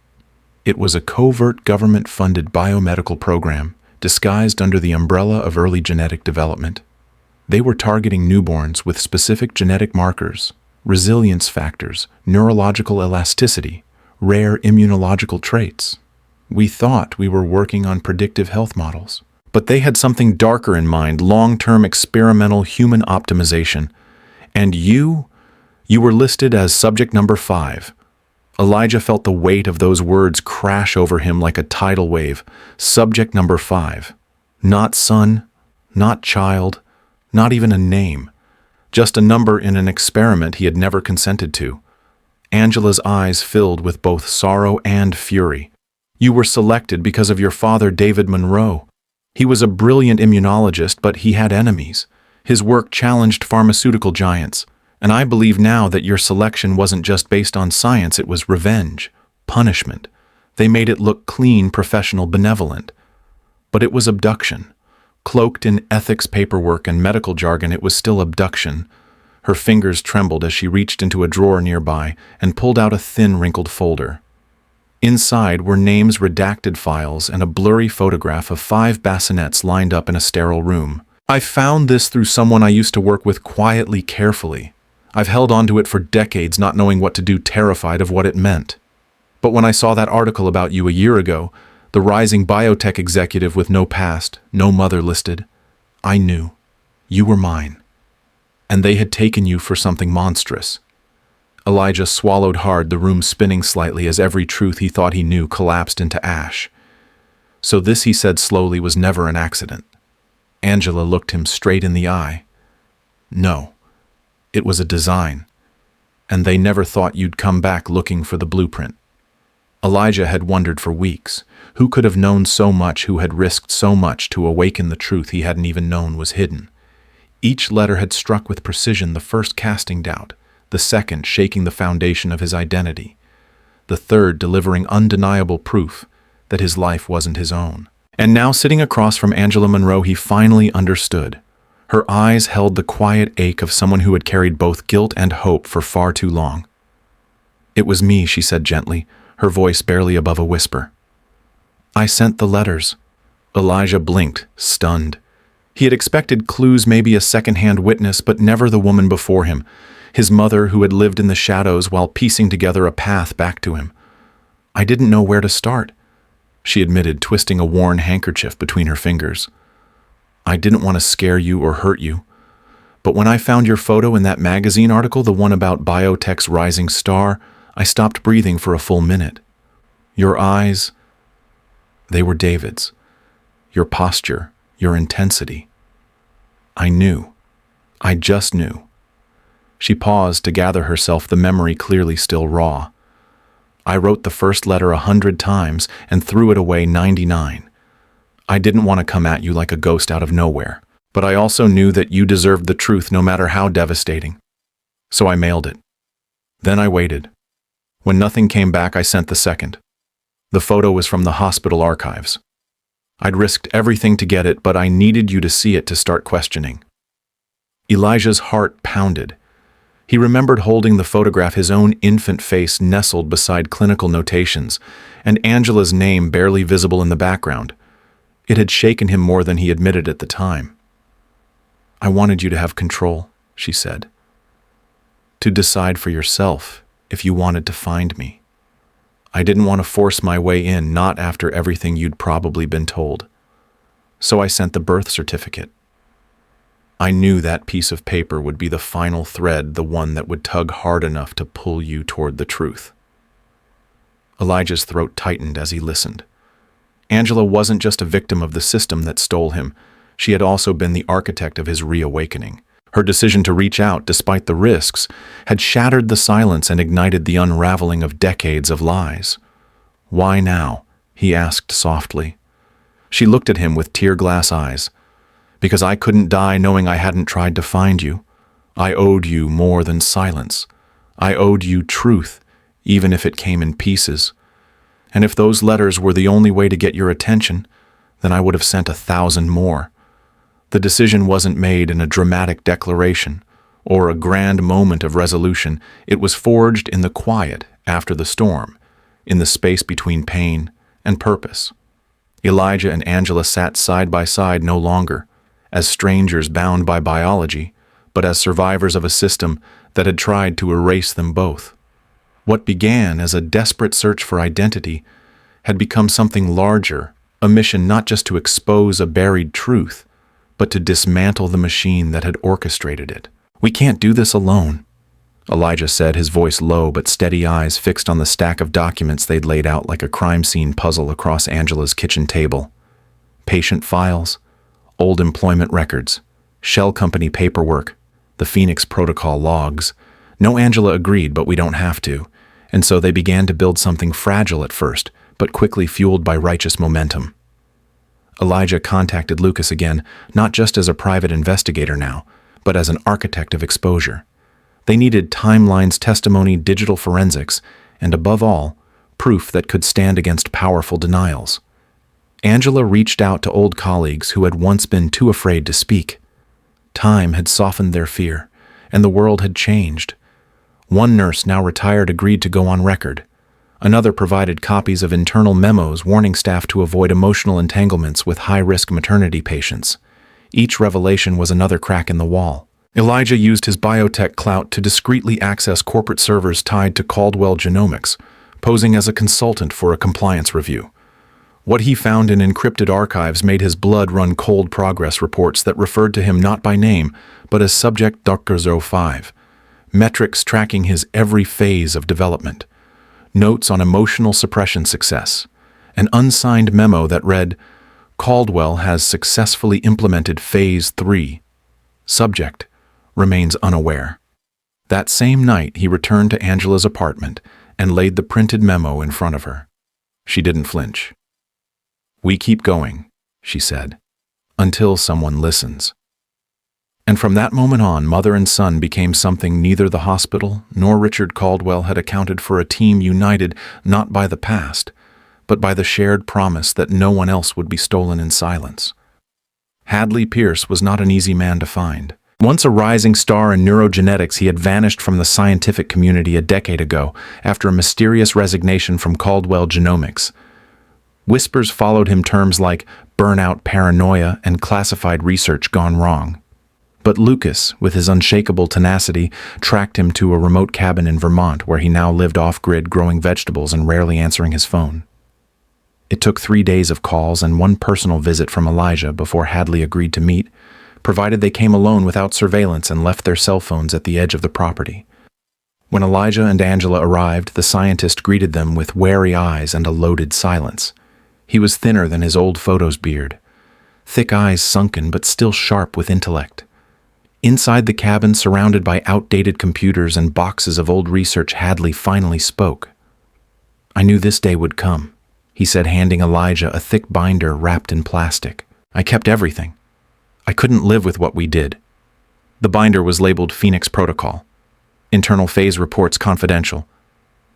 S1: It was a covert government-funded biomedical program disguised under the umbrella of early genetic development. They were targeting newborns with specific genetic markers, resilience factors, neurological elasticity, rare immunological traits. We thought we were working on predictive health models, but they had something darker in mind, long-term experimental human optimization. And you were listed as subject number 5. Elijah felt the weight of those words crash over him like a tidal wave. Subject number 5. Not son, not child, not even a name. Just a number in an experiment he had never consented to. Angela's eyes filled with both sorrow and fury. You were selected because of your father, David Monroe. He was a brilliant immunologist, but he had enemies. His work challenged pharmaceutical giants. And I believe now that your selection wasn't just based on science, it was revenge, punishment. They made it look clean, professional, benevolent. But it was abduction. Cloaked in ethics paperwork and medical jargon, it was still abduction. Her fingers trembled as she reached into a drawer nearby and pulled out a thin, wrinkled folder. Inside were names, redacted files, and a blurry photograph of 5 bassinets lined up in a sterile room. I found this through someone I used to work with, quietly, carefully. I've held onto it for decades, not knowing what to do, terrified of what it meant. But when I saw that article about you a year ago, the rising biotech executive with no past, no mother listed, I knew. You were mine. And they had taken you for something monstrous. Elijah swallowed hard, the room spinning slightly as every truth he thought he knew collapsed into ash. So this, he said slowly, was never an accident. Angela looked him straight in the eye. No, it was a design. And they never thought you'd come back looking for the blueprint. Elijah had wondered for weeks. Who could have known so much, who had risked so much to awaken the truth he hadn't even known was hidden? Each letter had struck with precision, the first casting doubt, the second shaking the foundation of his identity, the third delivering undeniable proof that his life wasn't his own. And now, sitting across from Angela Monroe, he finally understood. Her eyes held the quiet ache of someone who had carried both guilt and hope for far too long. It was me, she said gently, her voice barely above a whisper. I sent the letters. Elijah blinked, stunned. He had expected clues, maybe a second-hand witness, but never the woman before him, his mother who had lived in the shadows while piecing together a path back to him. I didn't know where to start, she admitted, twisting a worn handkerchief between her fingers. I didn't want to scare you or hurt you. But when I found your photo in that magazine article, the one about biotech's rising star, I stopped breathing for a full minute. Your eyes, they were David's. Your posture, your intensity. I knew. I just knew. She paused to gather herself, the memory clearly still raw. I wrote the first letter 100 times and threw it away 99. I didn't want to come at you like a ghost out of nowhere, but I also knew that you deserved the truth no matter how devastating. So I mailed it. Then I waited. When nothing came back, I sent the second. The photo was from the hospital archives. I'd risked everything to get it, but I needed you to see it to start questioning. Elijah's heart pounded. He remembered holding the photograph, his own infant face nestled beside clinical notations, and Angela's name barely visible in the background. It had shaken him more than he admitted at the time. I wanted you to have control, she said. To decide for yourself if you wanted to find me. I didn't want to force my way in, not after everything you'd probably been told. So I sent the birth certificate. I knew that piece of paper would be the final thread, the one that would tug hard enough to pull you toward the truth. Elijah's throat tightened as he listened. Angela wasn't just a victim of the system that stole him. She had also been the architect of his reawakening. Her decision to reach out, despite the risks, had shattered the silence and ignited the unraveling of decades of lies. "Why now?" he asked softly. She looked at him with tear-glass eyes. "Because I couldn't die knowing I hadn't tried to find you. I owed you more than silence. I owed you truth, even if it came in pieces. And if those letters were the only way to get your attention, then I would have sent 1,000 more. The decision wasn't made in a dramatic declaration or a grand moment of resolution. It was forged in the quiet after the storm, in the space between pain and purpose." Elijah and Angela sat side by side no longer, as strangers bound by biology, but as survivors of a system that had tried to erase them both. What began as a desperate search for identity had become something larger, a mission not just to expose a buried truth, but to dismantle the machine that had orchestrated it. "We can't do this alone," Elijah said, his voice low but steady eyes fixed on the stack of documents they'd laid out like a crime scene puzzle across Angela's kitchen table. Patient files, old employment records, shell company paperwork, the Phoenix Protocol logs. No, Angela agreed, but we don't have to. And so they began to build something fragile at first, but quickly fueled by righteous momentum. Elijah contacted Lucas again, not just as a private investigator now, but as an architect of exposure. They needed timelines, testimony, digital forensics, and above all, proof that could stand against powerful denials. Angela reached out to old colleagues who had once been too afraid to speak. Time had softened their fear, and the world had changed. One nurse, now retired, agreed to go on record. Another provided copies of internal memos warning staff to avoid emotional entanglements with high-risk maternity patients. Each revelation was another crack in the wall. Elijah used his biotech clout to discreetly access corporate servers tied to Caldwell Genomics, posing as a consultant for a compliance review. What he found in encrypted archives made his blood run cold. Progress reports that referred to him not by name, but as Subject Dr. 05. Metrics tracking his every phase of development. Notes on emotional suppression success. An unsigned memo that read, "Caldwell has successfully implemented Phase 3. Subject remains unaware." That same night, he returned to Angela's apartment and laid the printed memo in front of her. She didn't flinch. "We keep going," she said, "until someone listens." And from that moment on, mother and son became something neither the hospital nor Richard Caldwell had accounted for, a team united not by the past, but by the shared promise that no one else would be stolen in silence. Hadley Pierce was not an easy man to find. Once a rising star in neurogenetics, he had vanished from the scientific community a decade ago after a mysterious resignation from Caldwell Genomics. Whispers followed him, terms like burnout, paranoia, and classified research gone wrong. But Lucas, with his unshakable tenacity, tracked him to a remote cabin in Vermont where he now lived off-grid, growing vegetables and rarely answering his phone. It took 3 days of calls and one personal visit from Elijah before Hadley agreed to meet, provided they came alone without surveillance and left their cell phones at the edge of the property. When Elijah and Angela arrived, the scientist greeted them with wary eyes and a loaded silence. He was thinner than his old photo's beard, thick eyes sunken but still sharp with intellect. Inside the cabin, surrounded by outdated computers and boxes of old research, Hadley finally spoke. "I knew this day would come," he said, handing Elijah a thick binder wrapped in plastic. "I kept everything. I couldn't live with what we did." The binder was labeled Phoenix Protocol. Internal phase reports confidential.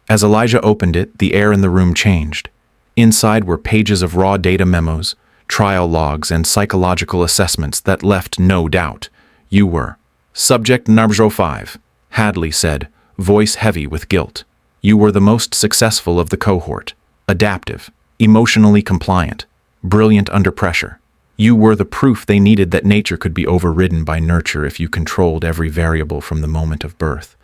S1: As Elijah opened it, the air in the room changed. Inside were pages of raw data memos, trial logs, and psychological assessments that left no doubt. "You were Subject Number 5, Hadley said, voice heavy with guilt. "You were the most successful of the cohort, adaptive, emotionally compliant, brilliant under pressure. You were the proof they needed that nature could be overridden by nurture if you controlled every variable from the moment of birth."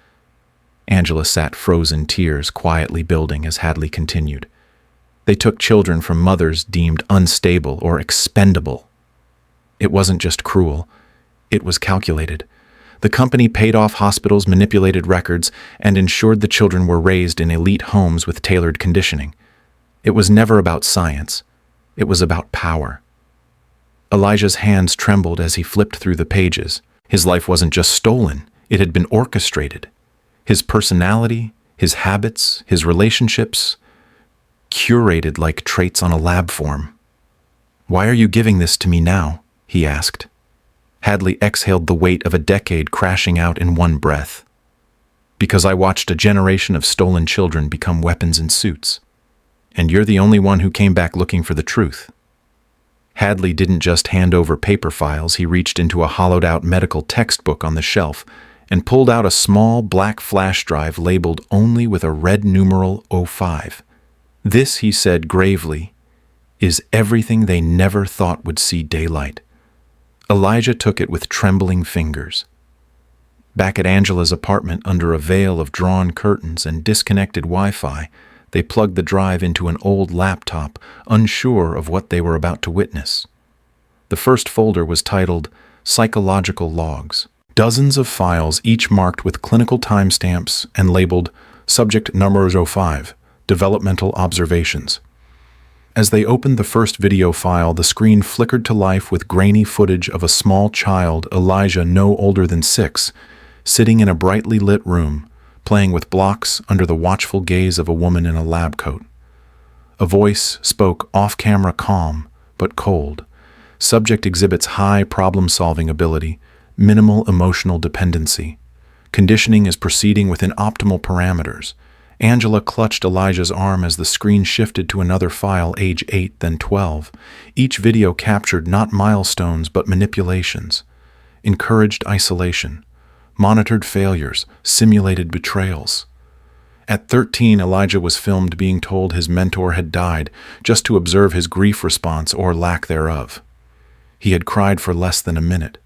S1: Angela sat frozen, tears quietly building as Hadley continued. "They took children from mothers deemed unstable or expendable. It wasn't just cruel. It was calculated. The company paid off hospitals, manipulated records, and ensured the children were raised in elite homes with tailored conditioning. It was never about science. It was about power. Elijah's hands trembled as he flipped through the pages. His life wasn't just stolen, it had been orchestrated. His personality, his habits, his relationships, curated like traits on a lab form. "Why are you giving this to me now?" he asked. Hadley exhaled the weight of a decade crashing out in one breath. "Because I watched a generation of stolen children become weapons in suits. And you're the only one who came back looking for the truth." Hadley didn't just hand over paper files, he reached into a hollowed-out medical textbook on the shelf and pulled out a small black flash drive labeled only with a red numeral 05. "This," he said gravely, "is everything they never thought would see daylight." Elijah took it with trembling fingers. Back at Angela's apartment, under a veil of drawn curtains and disconnected Wi-Fi, they plugged the drive into an old laptop, unsure of what they were about to witness. The first folder was titled Psychological Logs. Dozens of files, each marked with clinical timestamps and labeled Subject Number 05, Developmental Observations. As they opened the first video file, the screen flickered to life with grainy footage of a small child, Elijah no older than 6, sitting in a brightly lit room, playing with blocks under the watchful gaze of a woman in a lab coat. A voice spoke off-camera, calm but cold. Subject exhibits high problem-solving ability, minimal emotional dependency. Conditioning is proceeding within optimal parameters. Angela clutched Elijah's arm as the screen shifted to another file, age 8, then 12. Each video captured not milestones but manipulations, encouraged isolation, monitored failures, simulated betrayals. At 13, Elijah was filmed being told his mentor had died, just to observe his grief response or lack thereof. He had cried for less than a minute.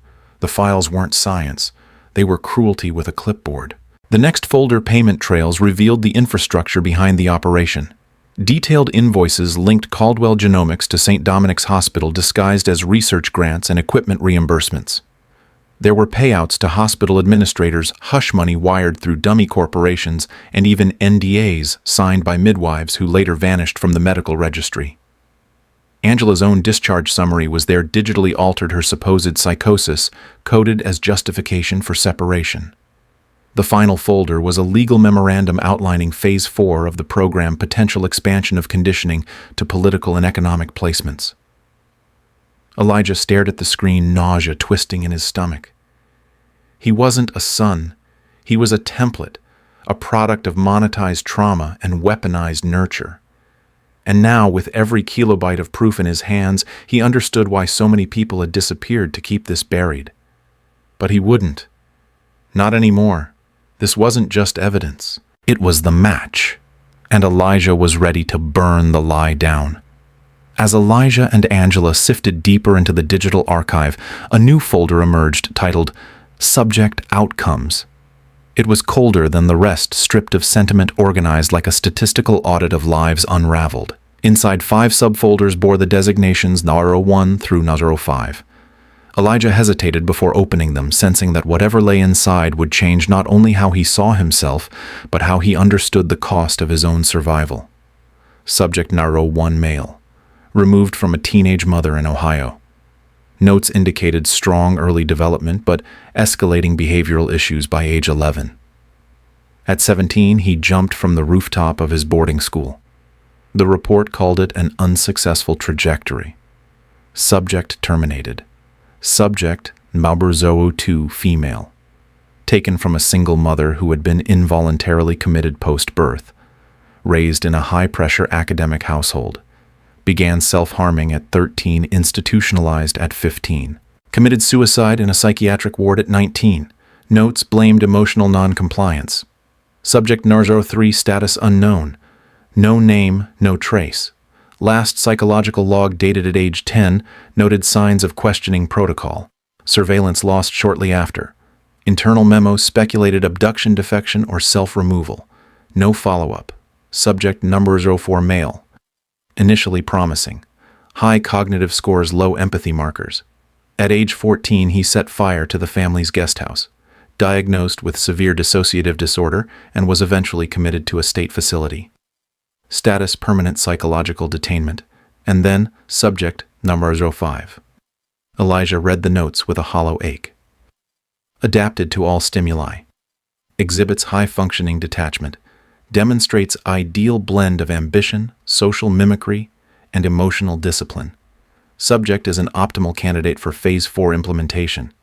S1: The files weren't science. They were cruelty with a clipboard. The next folder, Payment Trails, revealed the infrastructure behind the operation. Detailed invoices linked Caldwell Genomics to St. Dominic's Hospital disguised as research grants and equipment reimbursements. There were payouts to hospital administrators, hush money wired through dummy corporations, and even NDAs signed by midwives who later vanished from the medical registry. Angela's own discharge summary was there, digitally altered, her supposed psychosis, coded as justification for separation. The final folder was a legal memorandum outlining Phase 4 of the program, potential expansion of conditioning to political and economic placements. Elijah stared at the screen, nausea twisting in his stomach. He wasn't a son. He was a template, a product of monetized trauma and weaponized nurture. And now, with every kilobyte of proof in his hands, he understood why so many people had disappeared to keep this buried. But he wouldn't. Not anymore. This wasn't just evidence. It was the match. And Elijah was ready to burn the lie down. As Elijah and Angela sifted deeper into the digital archive, a new folder emerged titled Subject Outcomes. It was colder than the rest, stripped of sentiment, organized like a statistical audit of lives unraveled. Inside, 5 subfolders bore the designations 01 through 05. Elijah hesitated before opening them, sensing that whatever lay inside would change not only how he saw himself, but how he understood the cost of his own survival. Subject 01 male, removed from a teenage mother in Ohio. Notes indicated strong early development, but escalating behavioral issues by age 11. At 17, he jumped from the rooftop of his boarding school. The report called it an unsuccessful trajectory. Subject terminated. Subject Malberzoa 2 female. Taken from a single mother who had been involuntarily committed post-birth. Raised in a high-pressure academic household. Began self-harming at 13, institutionalized at 15. Committed suicide in a psychiatric ward at 19. Notes blamed emotional non-compliance. Subject Narzo 3 status unknown. No name, no trace. Last psychological log dated at age 10 noted signs of questioning protocol. Surveillance lost shortly after. Internal memos speculated abduction, defection, or self-removal. No follow-up. Subject number 04 male. Initially promising. High cognitive scores, low empathy markers. At age 14, he set fire to the family's guest house. diagnosed with severe dissociative disorder, and was eventually committed to a state facility. Status: permanent psychological detainment. And then, subject number 05. Elijah read the notes with a hollow ache. Adapted to all stimuli. Exhibits high-functioning detachment. Demonstrates ideal blend of ambition, social mimicry, and emotional discipline. Subject is an optimal candidate for Phase 4 implementation.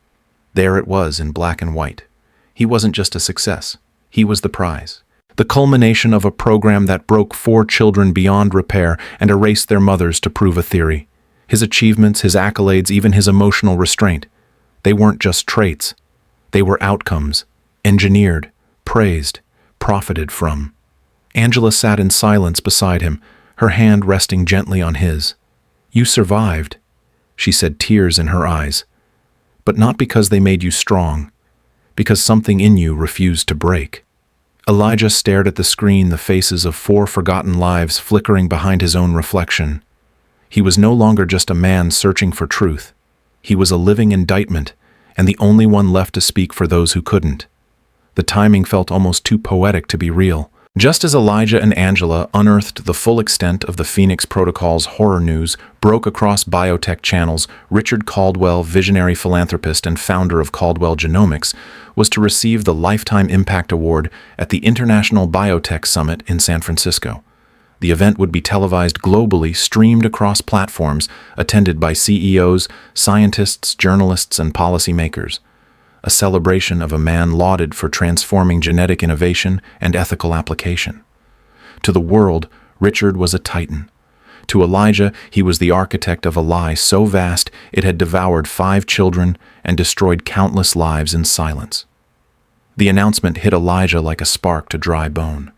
S1: There it was in black and white. He wasn't just a success. He was the prize. The culmination of a program that broke 4 children beyond repair and erased their mothers to prove a theory. His achievements, his accolades, even his emotional restraint. They weren't just traits. They were outcomes. Engineered, praised, profited from. Angela sat in silence beside him, her hand resting gently on his. "You survived," she said, tears in her eyes. "But not because they made you strong, because something in you refused to break." Elijah stared at the screen, the faces of 4 forgotten lives flickering behind his own reflection. He was no longer just a man searching for truth. He was a living indictment, and the only one left to speak for those who couldn't. The timing felt almost too poetic to be real. Just as Elijah and Angela unearthed the full extent of the Phoenix Protocol's horror news broke across biotech channels, Richard Caldwell, visionary philanthropist and founder of Caldwell Genomics, was to receive the Lifetime Impact Award at the International Biotech Summit in San Francisco. The event would be televised globally, streamed across platforms, attended by CEOs, scientists, journalists, and policymakers. A celebration of a man lauded for transforming genetic innovation and ethical application. To the world, Richard was a titan. To Elijah, he was the architect of a lie so vast it had devoured 5 children and destroyed countless lives in silence. The announcement hit Elijah like a spark to dry bone.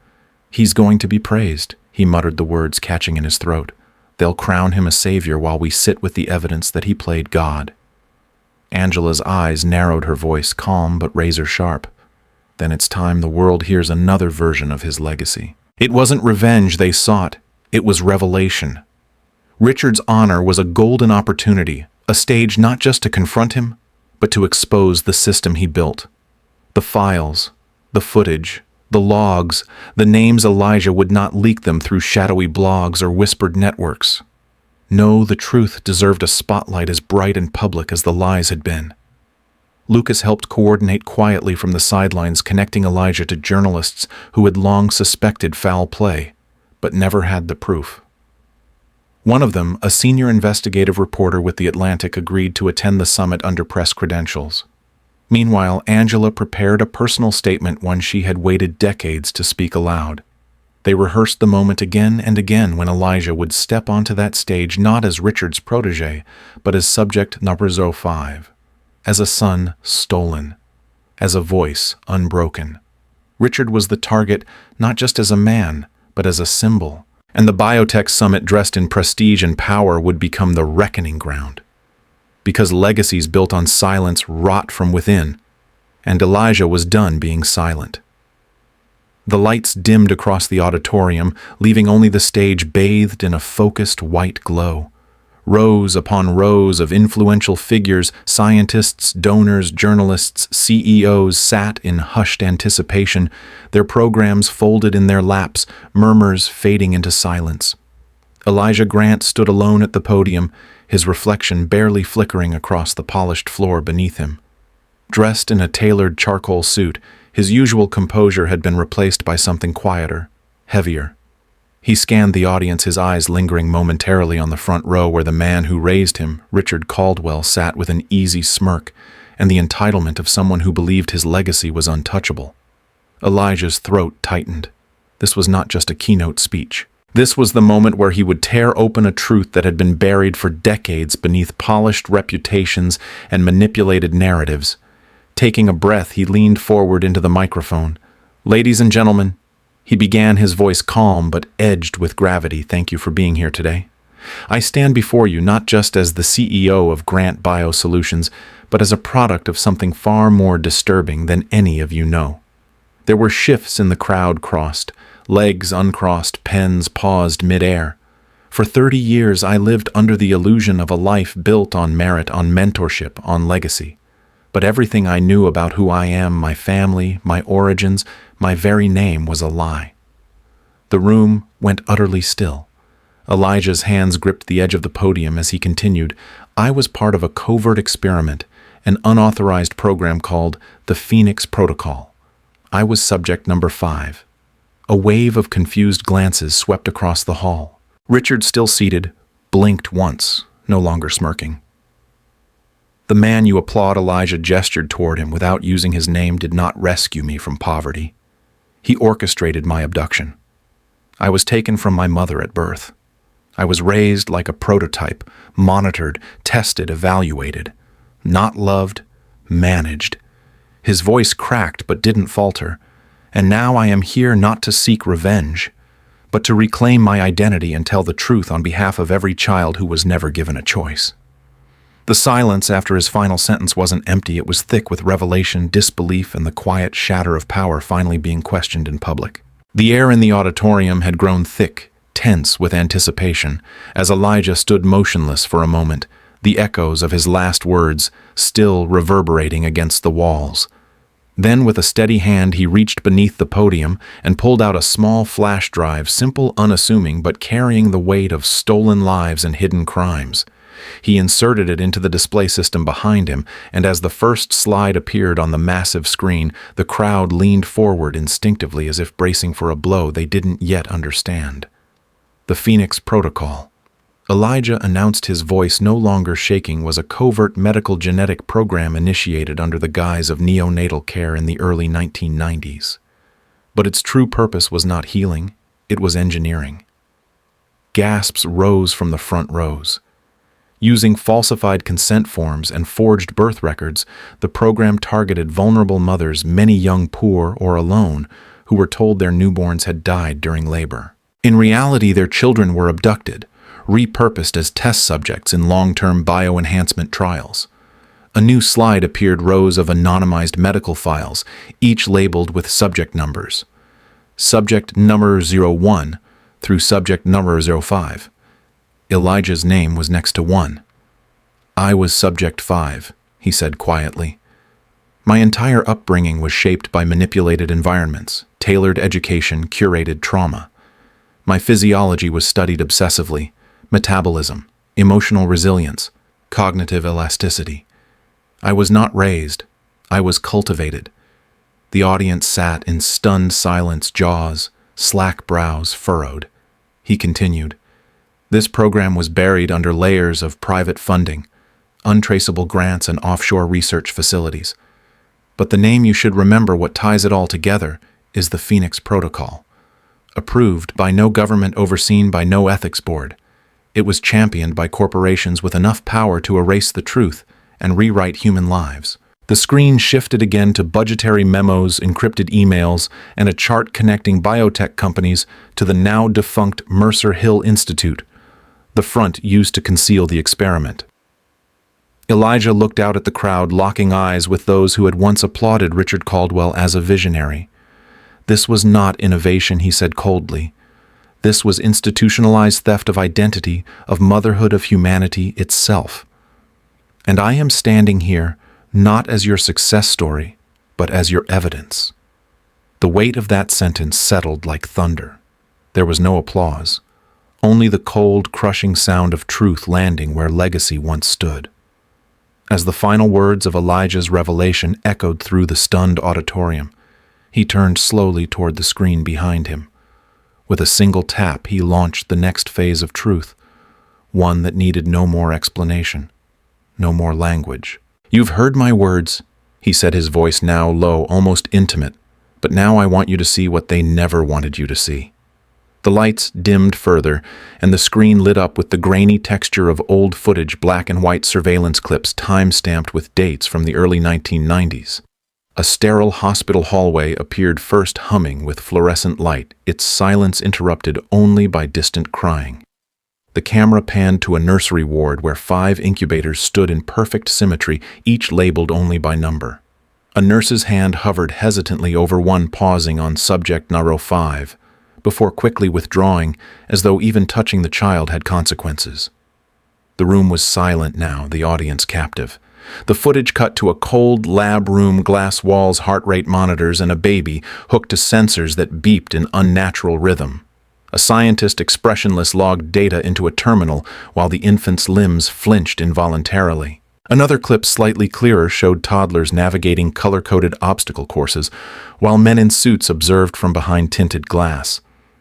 S1: "He's going to be praised," he muttered, the words catching in his throat. "They'll crown him a savior while we sit with the evidence that he played God." Angela's eyes narrowed, her voice calm but razor-sharp. "Then it's time the world hears another version of his legacy." It wasn't revenge they sought, it was revelation. Richard's honor was a golden opportunity, a stage not just to confront him, but to expose the system he built. The files, the footage, the logs, the names. Elijah would not leak them through shadowy blogs or whispered networks. No, the truth deserved a spotlight as bright and public as the lies had been. Lucas helped coordinate quietly from the sidelines, connecting Elijah to journalists who had long suspected foul play, but never had the proof. One of them, a senior investigative reporter with The Atlantic, agreed to attend the summit under press credentials. Meanwhile, Angela prepared a personal statement, one she had waited decades to speak aloud. They rehearsed the moment again and again when Elijah would step onto that stage, not as Richard's protege, but as subject number 05, as a son stolen, as a voice unbroken. Richard was the target not just as a man, but as a symbol, and the biotech summit, dressed in prestige and power, would become the reckoning ground. Because legacies built on silence rot from within, and Elijah was done being silent. The lights dimmed across the auditorium, leaving only the stage bathed in a focused white glow. Rows upon rows of influential figures, scientists, donors, journalists, CEOs, sat in hushed anticipation, their programs folded in their laps, murmurs fading into silence. Elijah Grant stood alone at the podium, his reflection barely flickering across the polished floor beneath him. Dressed in a tailored charcoal suit, his usual composure had been replaced by something quieter, heavier. He scanned the audience, his eyes lingering momentarily on the front row where the man who raised him, Richard Caldwell, sat with an easy smirk and the entitlement of someone who believed his legacy was untouchable. Elijah's throat tightened. This was not just a keynote speech. This was the moment where he would tear open a truth that had been buried for decades beneath polished reputations and manipulated narratives. Taking a breath, he leaned forward into the microphone. "Ladies and gentlemen," he began, his voice calm but edged with gravity, "thank you for being here today. I stand before you not just as the CEO of Grant Biosolutions, but as a product of something far more disturbing than any of you know." There were shifts in the crowd crossed, legs uncrossed, pens paused midair. For 30 years, I lived under the illusion of a life built on merit, on mentorship, on legacy. but everything I knew about who I am, my family, my origins, my very name was a lie. The room went utterly still. Elijah's hands gripped the edge of the podium as he continued. I was part of a covert experiment, an unauthorized program called the Phoenix Protocol. I was subject number 5. A wave of confused glances swept across the hall. Richard, still seated, blinked once, no longer smirking. The man you applaud, Elijah gestured toward him without using his name, did not rescue me from poverty. He orchestrated my abduction. I was taken from my mother at birth. I was raised like a prototype, monitored, tested, evaluated. Not loved, managed. His voice cracked but didn't falter. And now I am here not to seek revenge, but to reclaim my identity and tell the truth on behalf of every child who was never given a choice. The silence after his final sentence wasn't empty. It was thick with revelation, disbelief, and the quiet shatter of power finally being questioned in public. The air in the auditorium had grown thick, tense with anticipation, as Elijah stood motionless for a moment, the echoes of his last words still reverberating against the walls. Then, with a steady hand, he reached beneath the podium and pulled out a small flash drive, simple, unassuming, but carrying the weight of stolen lives and hidden crimes. He inserted it into the display system behind him, and as the first slide appeared on the massive screen, the crowd leaned forward instinctively as if bracing for a blow they didn't yet understand. The Phoenix Protocol. Elijah announced, his voice no longer shaking, was a covert medical genetic program initiated under the guise of neonatal care in the early 1990s. But its true purpose was not healing, it was engineering. Gasps rose from the front rows. Using falsified consent forms and forged birth records, the program targeted vulnerable mothers, many young, poor, or alone, who were told their newborns had died during labor. In reality, their children were abducted, repurposed as test subjects in long-term bioenhancement trials. A new slide appeared, rows of anonymized medical files, each labeled with subject numbers. Subject number 01 through subject number 05. Elijah's name was next to 1. I was subject 5, he said quietly. My entire upbringing was shaped by manipulated environments, tailored education, curated trauma. My physiology was studied obsessively. Metabolism, emotional resilience, cognitive elasticity. I was not raised, I was cultivated. The audience sat in stunned silence, jaws, slack brows furrowed. He continued, this program was buried under layers of private funding, untraceable grants, and offshore research facilities. But the name you should remember, what ties it all together, is the Phoenix Protocol. Approved by no government, overseen by no ethics board. It was championed by corporations with enough power to erase the truth and rewrite human lives. The screen shifted again to budgetary memos, encrypted emails, and a chart connecting biotech companies to the now-defunct Mercer Hill Institute, the front used to conceal the experiment. Elijah looked out at the crowd, locking eyes with those who had once applauded Richard Caldwell as a visionary. This was not innovation, he said coldly. This was institutionalized theft of identity, of motherhood, of humanity itself. And I am standing here not as your success story, but as your evidence. The weight of that sentence settled like thunder. There was no applause, only the cold, crushing sound of truth landing where legacy once stood. As the final words of Elijah's revelation echoed through the stunned auditorium, he turned slowly toward the screen behind him. With a single tap, he launched the next phase of truth, one that needed no more explanation, no more language. You've heard my words, he said, his voice now low, almost intimate, but now I want you to see what they never wanted you to see. The lights dimmed further, and the screen lit up with the grainy texture of old footage, black and white surveillance clips time-stamped with dates from the early 1990s. A sterile hospital hallway appeared, first humming with fluorescent light, its silence interrupted only by distant crying. The camera panned to a nursery ward where 5 incubators stood in perfect symmetry, each labeled only by number. A nurse's hand hovered hesitantly over one, pausing on subject number 5, before quickly withdrawing, as though even touching the child had consequences. The room was silent now, the audience captive. The footage cut to a cold lab room, glass walls, heart rate monitors, and a baby hooked to sensors that beeped in unnatural rhythm. A scientist expressionless logged data into a terminal while the infant's limbs flinched involuntarily. Another clip, slightly clearer, showed toddlers navigating color-coded obstacle courses, while men in suits observed from behind tinted glass.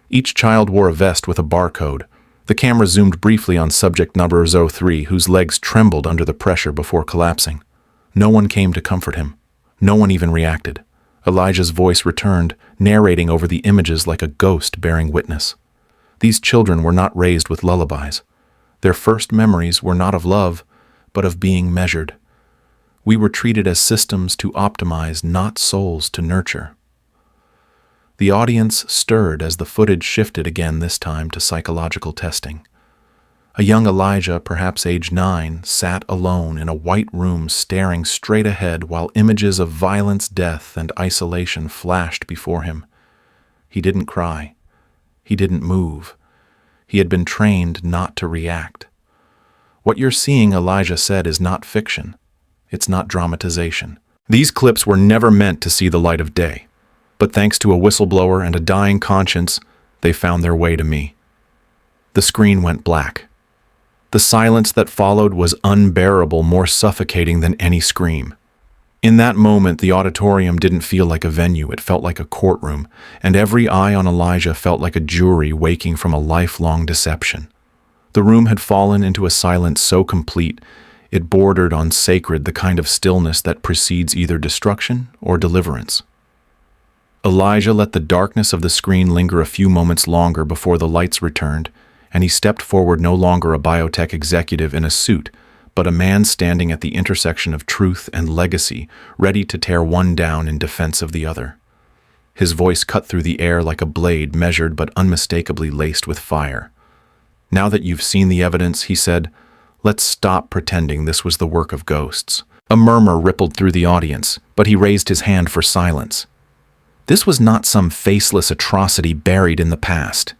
S1: Each child wore a vest with a barcode. The camera zoomed briefly on subject number 03, whose legs trembled under the pressure before collapsing. No one came to comfort him. No one even reacted. Elijah's voice returned, narrating over the images like a ghost bearing witness. These children were not raised with lullabies. Their first memories were not of love, but of being measured. We were treated as systems to optimize, not souls to nurture. The audience stirred as the footage shifted again, this time to psychological testing. A young Elijah, perhaps age 9, sat alone in a white room staring straight ahead while images of violence, death, and isolation flashed before him. He didn't cry. He didn't move. He had been trained not to react. What you're seeing, Elijah said, is not fiction. It's not dramatization. These clips were never meant to see the light of day, but thanks to a whistleblower and a dying conscience, they found their way to me. The screen went black. The silence that followed was unbearable, more suffocating than any scream. In that moment, the auditorium didn't feel like a venue, it felt like a courtroom, and every eye on Elijah felt like a jury waking from a lifelong deception. The room had fallen into a silence so complete, it bordered on sacred, the kind of stillness that precedes either destruction or deliverance. Elijah let the darkness of the screen linger a few moments longer before the lights returned, and he stepped forward, no longer a biotech executive in a suit, but a man standing at the intersection of truth and legacy, ready to tear one down in defense of the other. His voice cut through the air like a blade, measured but unmistakably laced with fire. "Now that you've seen the evidence," he said, "let's stop pretending this was the work of ghosts." A murmur rippled through the audience, but he raised his hand for silence. This was not some faceless atrocity buried in the past.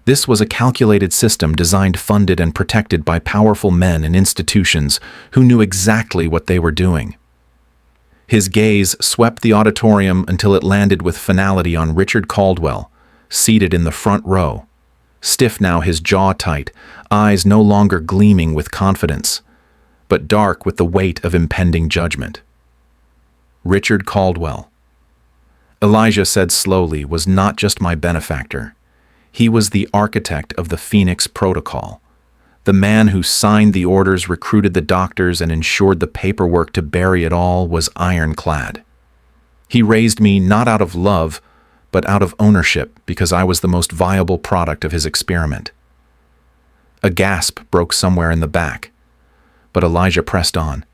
S1: This was a calculated system designed, funded, and protected by powerful men and institutions who knew exactly what they were doing. His gaze swept the auditorium until it landed with finality on Richard Caldwell, seated in the front row. Stiff now, his jaw tight, eyes no longer gleaming with confidence, but dark with the weight of impending judgment. Richard Caldwell, Elijah said slowly, was not just my benefactor. He was the architect of the Phoenix Protocol, the man who signed the orders, recruited the doctors, and ensured the paperwork to bury it all was ironclad. He raised me not out of love, but out of ownership, because I was the most viable product of his experiment. A gasp broke somewhere in the back, but Elijah pressed on.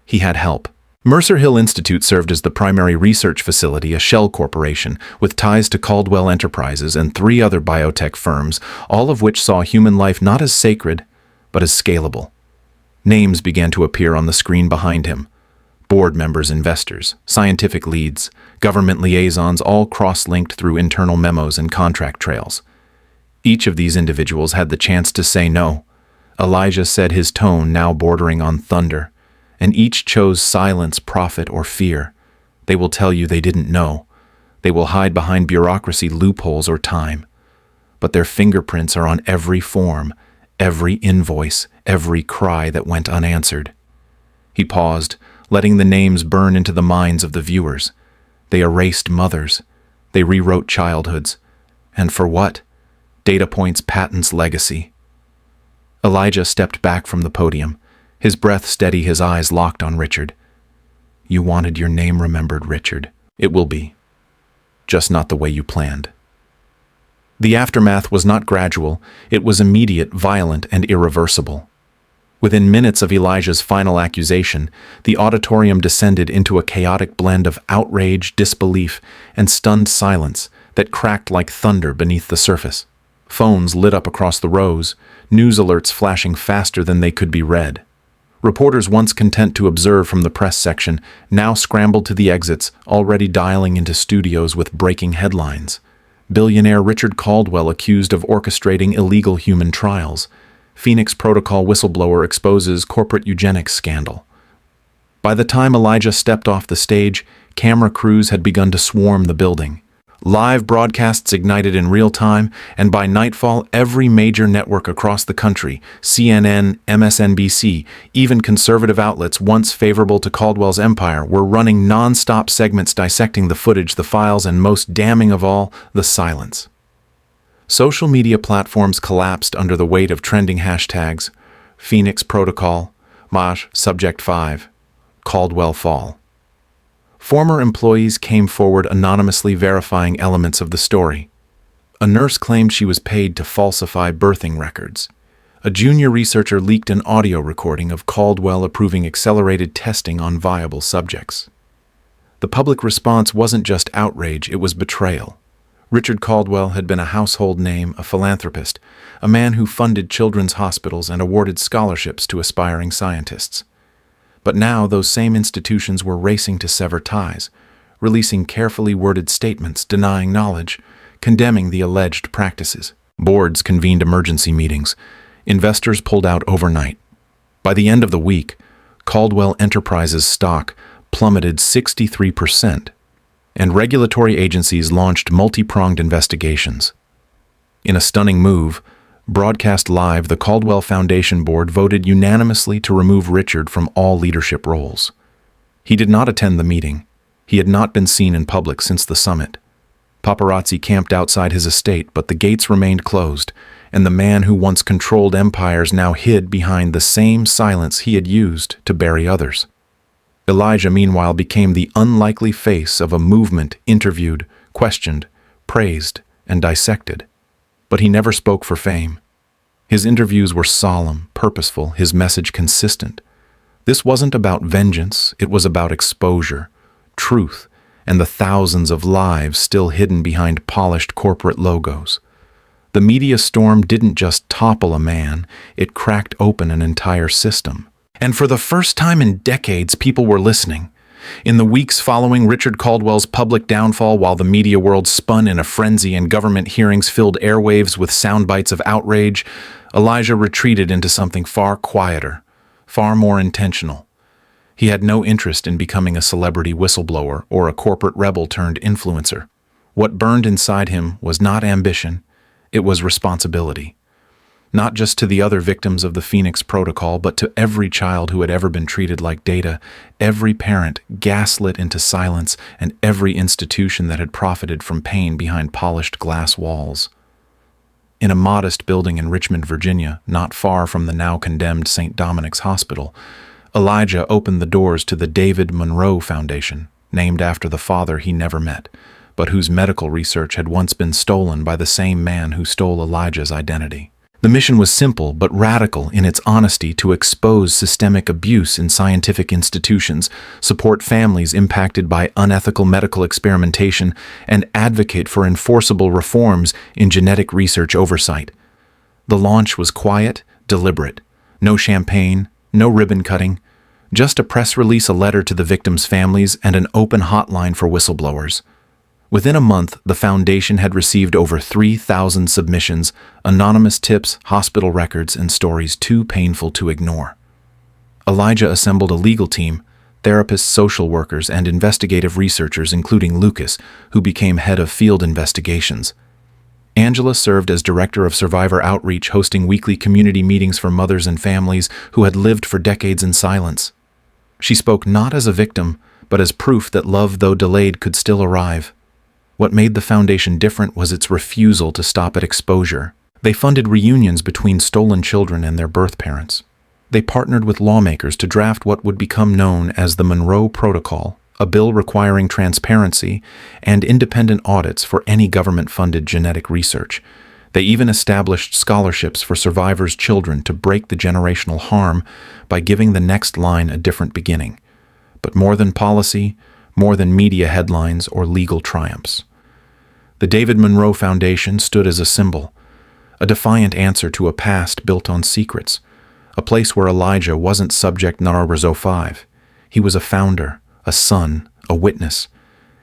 S1: He had help. Mercer Hill Institute served as the primary research facility, a shell corporation with ties to Caldwell Enterprises and 3 other biotech firms, all of which saw human life not as sacred, but as scalable. Names began to appear on the screen behind him. Board members, investors, scientific leads, government liaisons, all cross-linked through internal memos and contract trails. Each of these individuals had the chance to say no. Elijah said, his tone now bordering on thunder. And each chose silence, profit, or fear. They will tell you they didn't know. They will hide behind bureaucracy, loopholes, or time. But their fingerprints are on every form, every invoice, every cry that went unanswered. He paused, letting the names burn into the minds of the viewers. They erased mothers. They rewrote childhoods. And for what? Data points, patents, legacy. Elijah stepped back from the podium, his breath steady, his eyes locked on Richard. "You wanted your name remembered, Richard. It will be. Just not the way you planned." The aftermath was not gradual. It was immediate, violent, and irreversible. Within minutes of Elijah's final accusation, the auditorium descended into a chaotic blend of outrage, disbelief, and stunned silence that cracked like thunder beneath the surface. Phones lit up across the rows, news alerts flashing faster than they could be read. Reporters, once content to observe from the press section, now scrambled to the exits, already dialing into studios with breaking headlines. Billionaire Richard Caldwell accused of orchestrating illegal human trials. Phoenix Protocol whistleblower exposes corporate eugenics scandal. By the time Elijah stepped off the stage, camera crews had begun to swarm the building. Live broadcasts ignited in real time, and by nightfall, every major network across the country, CNN, MSNBC, even conservative outlets once favorable to Caldwell's empire, were running non-stop segments dissecting the footage, the files, and most damning of all, the silence. Social media platforms collapsed under the weight of trending hashtags: Phoenix Protocol, Mosh Subject 5, Caldwell Fall. Former employees came forward anonymously verifying elements of the story. A nurse claimed she was paid to falsify birthing records. A junior researcher leaked an audio recording of Caldwell approving accelerated testing on viable subjects. The public response wasn't just outrage, it was betrayal. Richard Caldwell had been a household name, a philanthropist, a man who funded children's hospitals and awarded scholarships to aspiring scientists. But now those same institutions were racing to sever ties, releasing carefully worded statements denying knowledge, condemning the alleged practices. Boards convened emergency meetings. Investors pulled out overnight. By the end of the week, Caldwell Enterprises stock plummeted 63%, and regulatory agencies launched multi-pronged investigations. In a stunning move, broadcast live, the Caldwell Foundation Board voted unanimously to remove Richard from all leadership roles. He did not attend the meeting. He had not been seen in public since the summit. Paparazzi camped outside his estate, but the gates remained closed, and the man who once controlled empires now hid behind the same silence he had used to bury others. Elijah, meanwhile, became the unlikely face of a movement interviewed, questioned, praised, and dissected. But he never spoke for fame. His interviews were solemn, purposeful, his message consistent. This wasn't about vengeance, it was about exposure, truth, and the thousands of lives still hidden behind polished corporate logos. The media storm didn't just topple a man, it cracked open an entire system. And for the first time in decades, people were listening. In the weeks following Richard Caldwell's public downfall, while the media world spun in a frenzy and government hearings filled airwaves with sound bites of outrage, Elijah retreated into something far quieter, far more intentional. He had no interest in becoming a celebrity whistleblower or a corporate rebel turned influencer. What burned inside him was not ambition, it was responsibility. Not just to the other victims of the Phoenix Protocol, but to every child who had ever been treated like data, every parent gaslit into silence, and every institution that had profited from pain behind polished glass walls. In a modest building in Richmond, Virginia, not far from the now condemned St. Dominic's Hospital, Elijah opened the doors to the David Monroe Foundation, named after the father he never met, but whose medical research had once been stolen by the same man who stole Elijah's identity. The mission was simple but radical in its honesty: to expose systemic abuse in scientific institutions, support families impacted by unethical medical experimentation, and advocate for enforceable reforms in genetic research oversight. The launch was quiet, deliberate. No champagne, no ribbon cutting, just a press release, a letter to the victims' families, and an open hotline for whistleblowers. Within a month, the foundation had received over 3,000 submissions, anonymous tips, hospital records, and stories too painful to ignore. Elijah assembled a legal team, therapists, social workers, and investigative researchers, including Lucas, who became head of field investigations. Angela served as director of survivor outreach, hosting weekly community meetings for mothers and families who had lived for decades in silence. She spoke not as a victim, but as proof that love, though delayed, could still arrive. What made the foundation different was its refusal to stop at exposure. They funded reunions between stolen children and their birth parents. They partnered with lawmakers to draft what would become known as the Monroe Protocol, a bill requiring transparency and independent audits for any government-funded genetic research. They even established scholarships for survivors' children to break the generational harm by giving the next line a different beginning. But more than policy, more than media headlines or legal triumphs, the David Monroe Foundation stood as a symbol, a defiant answer to a past built on secrets, a place where Elijah wasn't subject number 5. He was a founder, a son, a witness,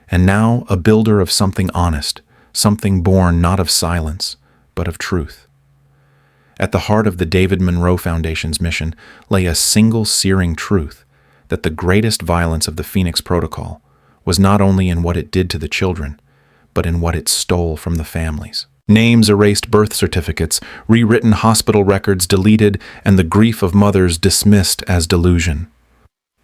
S1: and now a builder of something honest, something born not of silence, but of truth. At the heart of the David Monroe Foundation's mission lay a single searing truth: that the greatest violence of the Phoenix Protocol was not only in what it did to the children, but in what it stole from the families. Names erased, birth certificates, rewritten hospital records deleted, and the grief of mothers dismissed as delusion.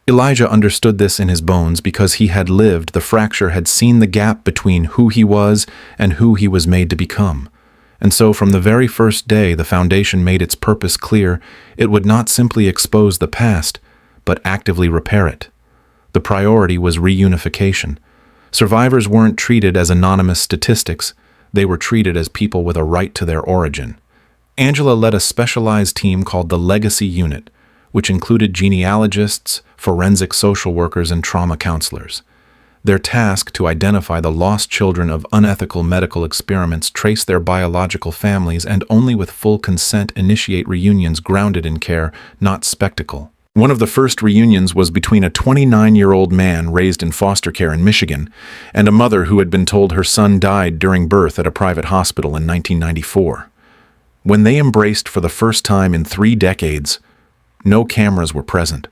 S1: Elijah understood this in his bones because he had lived the fracture, had seen the gap between who he was and who he was made to become. And so from the very first day the Foundation made its purpose clear. It would not simply expose the past, but actively repair it. The priority was reunification. Survivors weren't treated as anonymous statistics. They were treated as people with a right to their origin. Angela led a specialized team called the Legacy Unit, which included genealogists, forensic social workers, and trauma counselors. Their task to identify the lost children of unethical medical experiments, trace their biological families, and only with full consent initiate reunions grounded in care, not spectacle. One of the first reunions was between a 29-year-old man raised in foster care in Michigan and a mother who had been told her son died during birth at a private hospital in 1994. When they embraced for the first time in 3 decades, no cameras were present,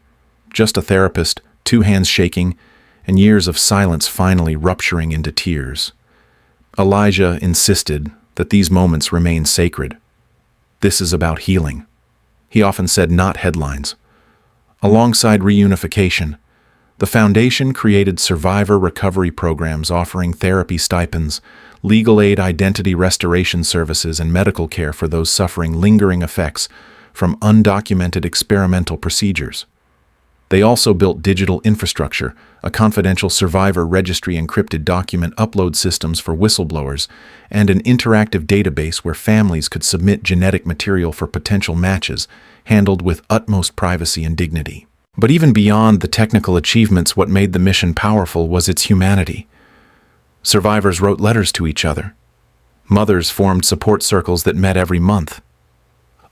S1: just a therapist, 2 hands shaking, and years of silence finally rupturing into tears. Elijah insisted that these moments remain sacred. This is about healing. He often said, not headlines. Alongside reunification, the Foundation created survivor recovery programs offering therapy stipends, legal aid, identity restoration services, and medical care for those suffering lingering effects from undocumented experimental procedures. They also built digital infrastructure, a confidential survivor registry, encrypted document upload systems for whistleblowers, and an interactive database where families could submit genetic material for potential matches, handled with utmost privacy and dignity. But even beyond the technical achievements, what made the mission powerful was its humanity. Survivors wrote letters to each other. Mothers formed support circles that met every month.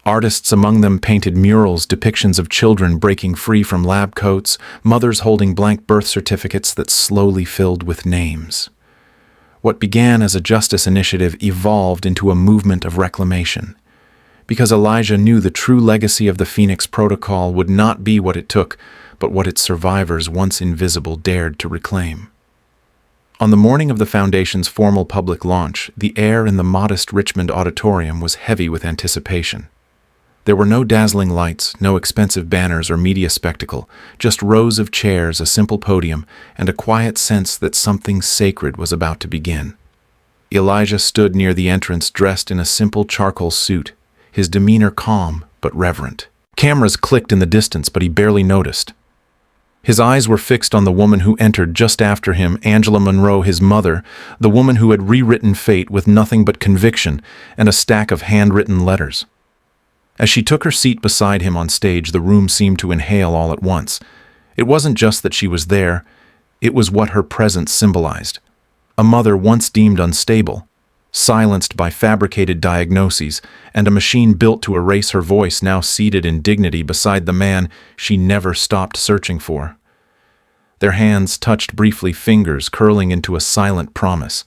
S1: Artists among them painted murals, depictions of children breaking free from lab coats, mothers holding blank birth certificates that slowly filled with names. What began as a justice initiative evolved into a movement of reclamation, because Elijah knew the true legacy of the Phoenix Protocol would not be what it took, but what its survivors, once invisible, dared to reclaim. On the morning of the Foundation's formal public launch, the air in the modest Richmond auditorium was heavy with anticipation. There were no dazzling lights, no expensive banners or media spectacle, just rows of chairs, a simple podium, and a quiet sense that something sacred was about to begin. Elijah stood near the entrance, dressed in a simple charcoal suit, his demeanor calm but reverent. Cameras clicked in the distance, but he barely noticed. His eyes were fixed on the woman who entered just after him, Angela Monroe, his mother, the woman who had rewritten fate with nothing but conviction and a stack of handwritten letters. As she took her seat beside him on stage, the room seemed to inhale all at once. It wasn't just that she was there, it was what her presence symbolized. A mother once deemed unstable, silenced by fabricated diagnoses, and a machine built to erase her voice, now seated in dignity beside the man she never stopped searching for. Their hands touched briefly, fingers curling into a silent promise.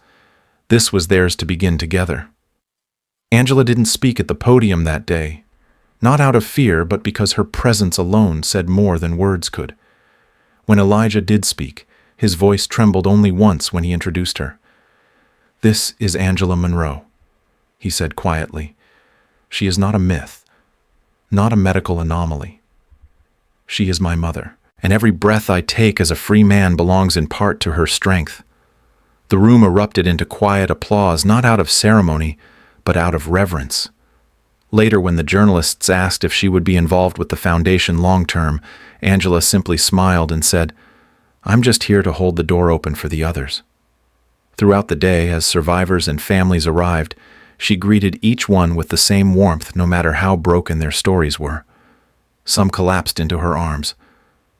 S1: This was theirs to begin together. Angela didn't speak at the podium that day, not out of fear, but because her presence alone said more than words could. When Elijah did speak, his voice trembled only once when he introduced her. "This is Angela Monroe," he said quietly. "She is not a myth, not a medical anomaly. She is my mother, and every breath I take as a free man belongs in part to her strength." The room erupted into quiet applause, not out of ceremony, but out of reverence. Later, when the journalists asked if she would be involved with the Foundation long-term, Angela simply smiled and said, "I'm just here to hold the door open for the others." Throughout the day, as survivors and families arrived, she greeted each one with the same warmth, no matter how broken their stories were. Some collapsed into her arms.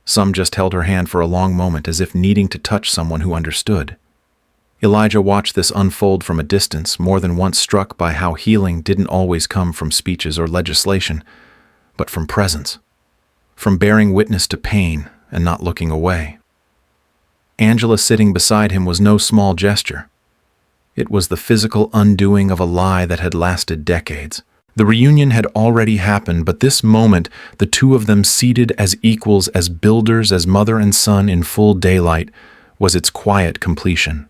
S1: Some just held her hand for a long moment, as if needing to touch someone who understood. Elijah watched this unfold from a distance, more than once struck by how healing didn't always come from speeches or legislation, but from presence, from bearing witness to pain and not looking away. Angela sitting beside him was no small gesture. It was the physical undoing of a lie that had lasted decades. The reunion had already happened, but this moment, the two of them seated as equals, as builders, as mother and son in full daylight, was its quiet completion.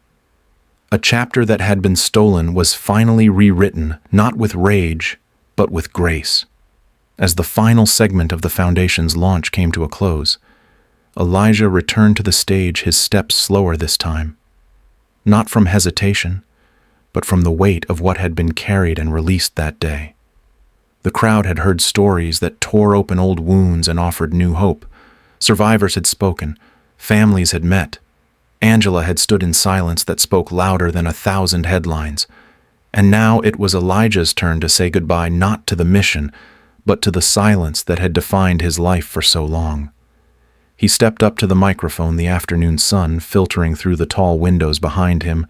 S1: A chapter that had been stolen was finally rewritten, not with rage, but with grace. As the final segment of the Foundation's launch came to a close, Elijah returned to the stage, his steps slower this time. Not from hesitation, but from the weight of what had been carried and released that day. The crowd had heard stories that tore open old wounds and offered new hope. Survivors had spoken, families had met. Angela had stood in silence that spoke louder than 1,000 headlines. And now it was Elijah's turn to say goodbye, not to the mission, but to the silence that had defined his life for so long. He stepped up to the microphone, the afternoon sun filtering through the tall windows behind him,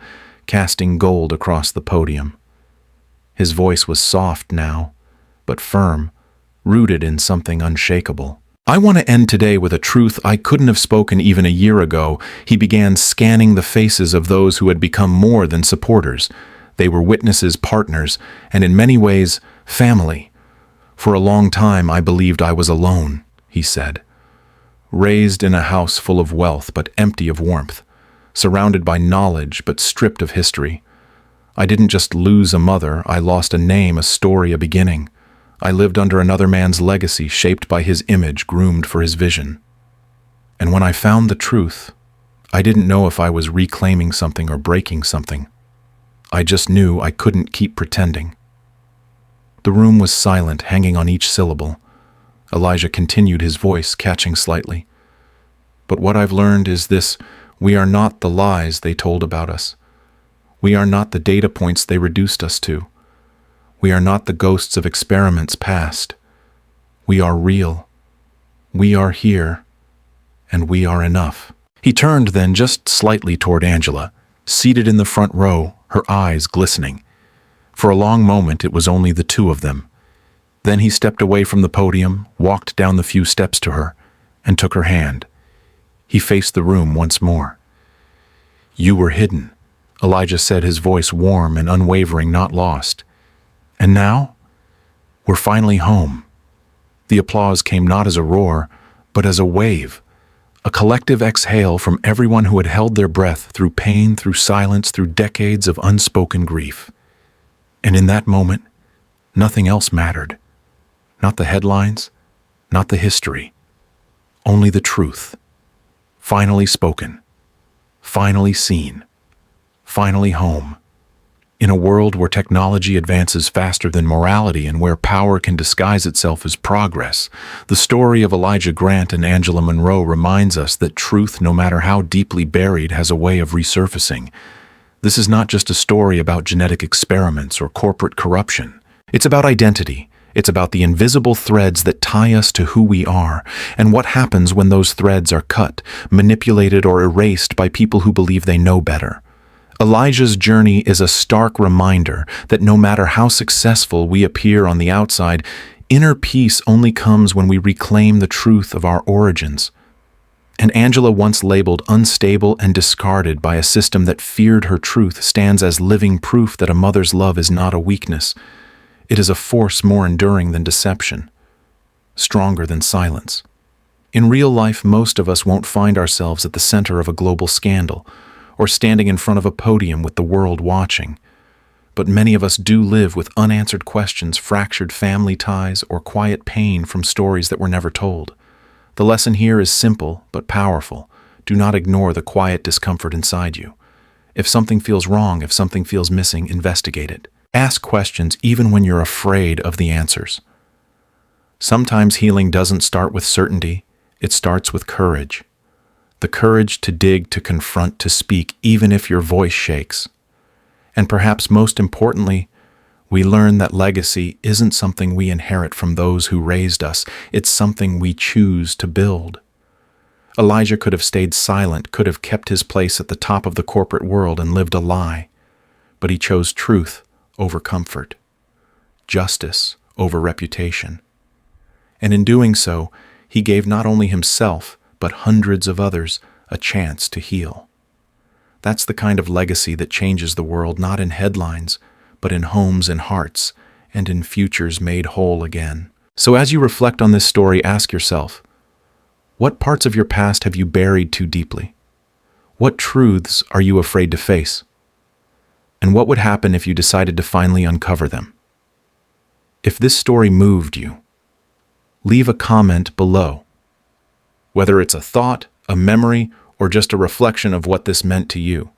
S1: casting gold across the podium. His voice was soft now, but firm, rooted in something unshakable. I want to end today with a truth I couldn't have spoken even a year ago. He began scanning the faces of those who had become more than supporters. They were witnesses, partners, and in many ways, family. For a long time I believed I was alone, he said. Raised in a house full of wealth but empty of warmth, surrounded by knowledge but stripped of history. I didn't just lose a mother, I lost a name, a story, a beginning. I lived under another man's legacy, shaped by his image, groomed for his vision. And when I found the truth, I didn't know if I was reclaiming something or breaking something. I just knew I couldn't keep pretending. The room was silent, hanging on each syllable. Elijah continued, his voice catching slightly. But what I've learned is this: we are not the lies they told about us. We are not the data points they reduced us to. We are not the ghosts of experiments past. We are real. We are here. And we are enough. He turned then just slightly toward Angela, seated in the front row, her eyes glistening. For a long moment it was only the two of them. Then he stepped away from the podium, walked down the few steps to her, and took her hand. He faced the room once more. "You were hidden," Elijah said, his voice warm and unwavering, not lost. "And now, we're finally home." The applause came not as a roar, but as a wave, a collective exhale from everyone who had held their breath through pain, through silence, through decades of unspoken grief. And in that moment, nothing else mattered. Not the headlines, not the history, only the truth. Finally spoken, finally seen, finally home. In a world where technology advances faster than morality and where power can disguise itself as progress, the story of Elijah Grant and Angela Monroe reminds us that truth, no matter how deeply buried, has a way of resurfacing. This is not just a story about genetic experiments or corporate corruption. It's about identity. It's about the invisible threads that tie us to who we are, and what happens when those threads are cut, manipulated, or erased by people who believe they know better. Elijah's journey is a stark reminder that no matter how successful we appear on the outside, inner peace only comes when we reclaim the truth of our origins. And Angela, once labeled unstable and discarded by a system that feared her truth, stands as living proof that a mother's love is not a weakness. It is a force more enduring than deception, stronger than silence. In real life, most of us won't find ourselves at the center of a global scandal, or standing in front of a podium with the world watching. But many of us do live with unanswered questions, fractured family ties, or quiet pain from stories that were never told. The lesson here is simple but powerful. Do not ignore the quiet discomfort inside you. If something feels wrong, if something feels missing, investigate it. Ask questions even when you're afraid of the answers. Sometimes healing doesn't start with certainty, it starts with courage. The courage to dig, to confront, to speak, even if your voice shakes. And perhaps most importantly, we learn that legacy isn't something we inherit from those who raised us, it's something we choose to build. Elijah could have stayed silent, could have kept his place at the top of the corporate world and lived a lie, but he chose truth over comfort, justice over reputation. And in doing so, he gave not only himself, but hundreds of others a chance to heal. That's the kind of legacy that changes the world, not in headlines, but in homes and hearts, and in futures made whole again. So as you reflect on this story, ask yourself, what parts of your past have you buried too deeply? What truths are you afraid to face? And what would happen if you decided to finally uncover them? If this story moved you, leave a comment below. Whether it's a thought, a memory, or just a reflection of what this meant to you.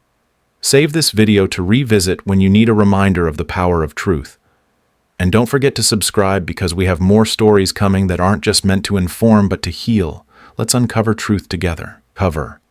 S1: Save this video to revisit when you need a reminder of the power of truth. And don't forget to subscribe because we have more stories coming that aren't just meant to inform but to heal. Let's uncover truth together. Cover.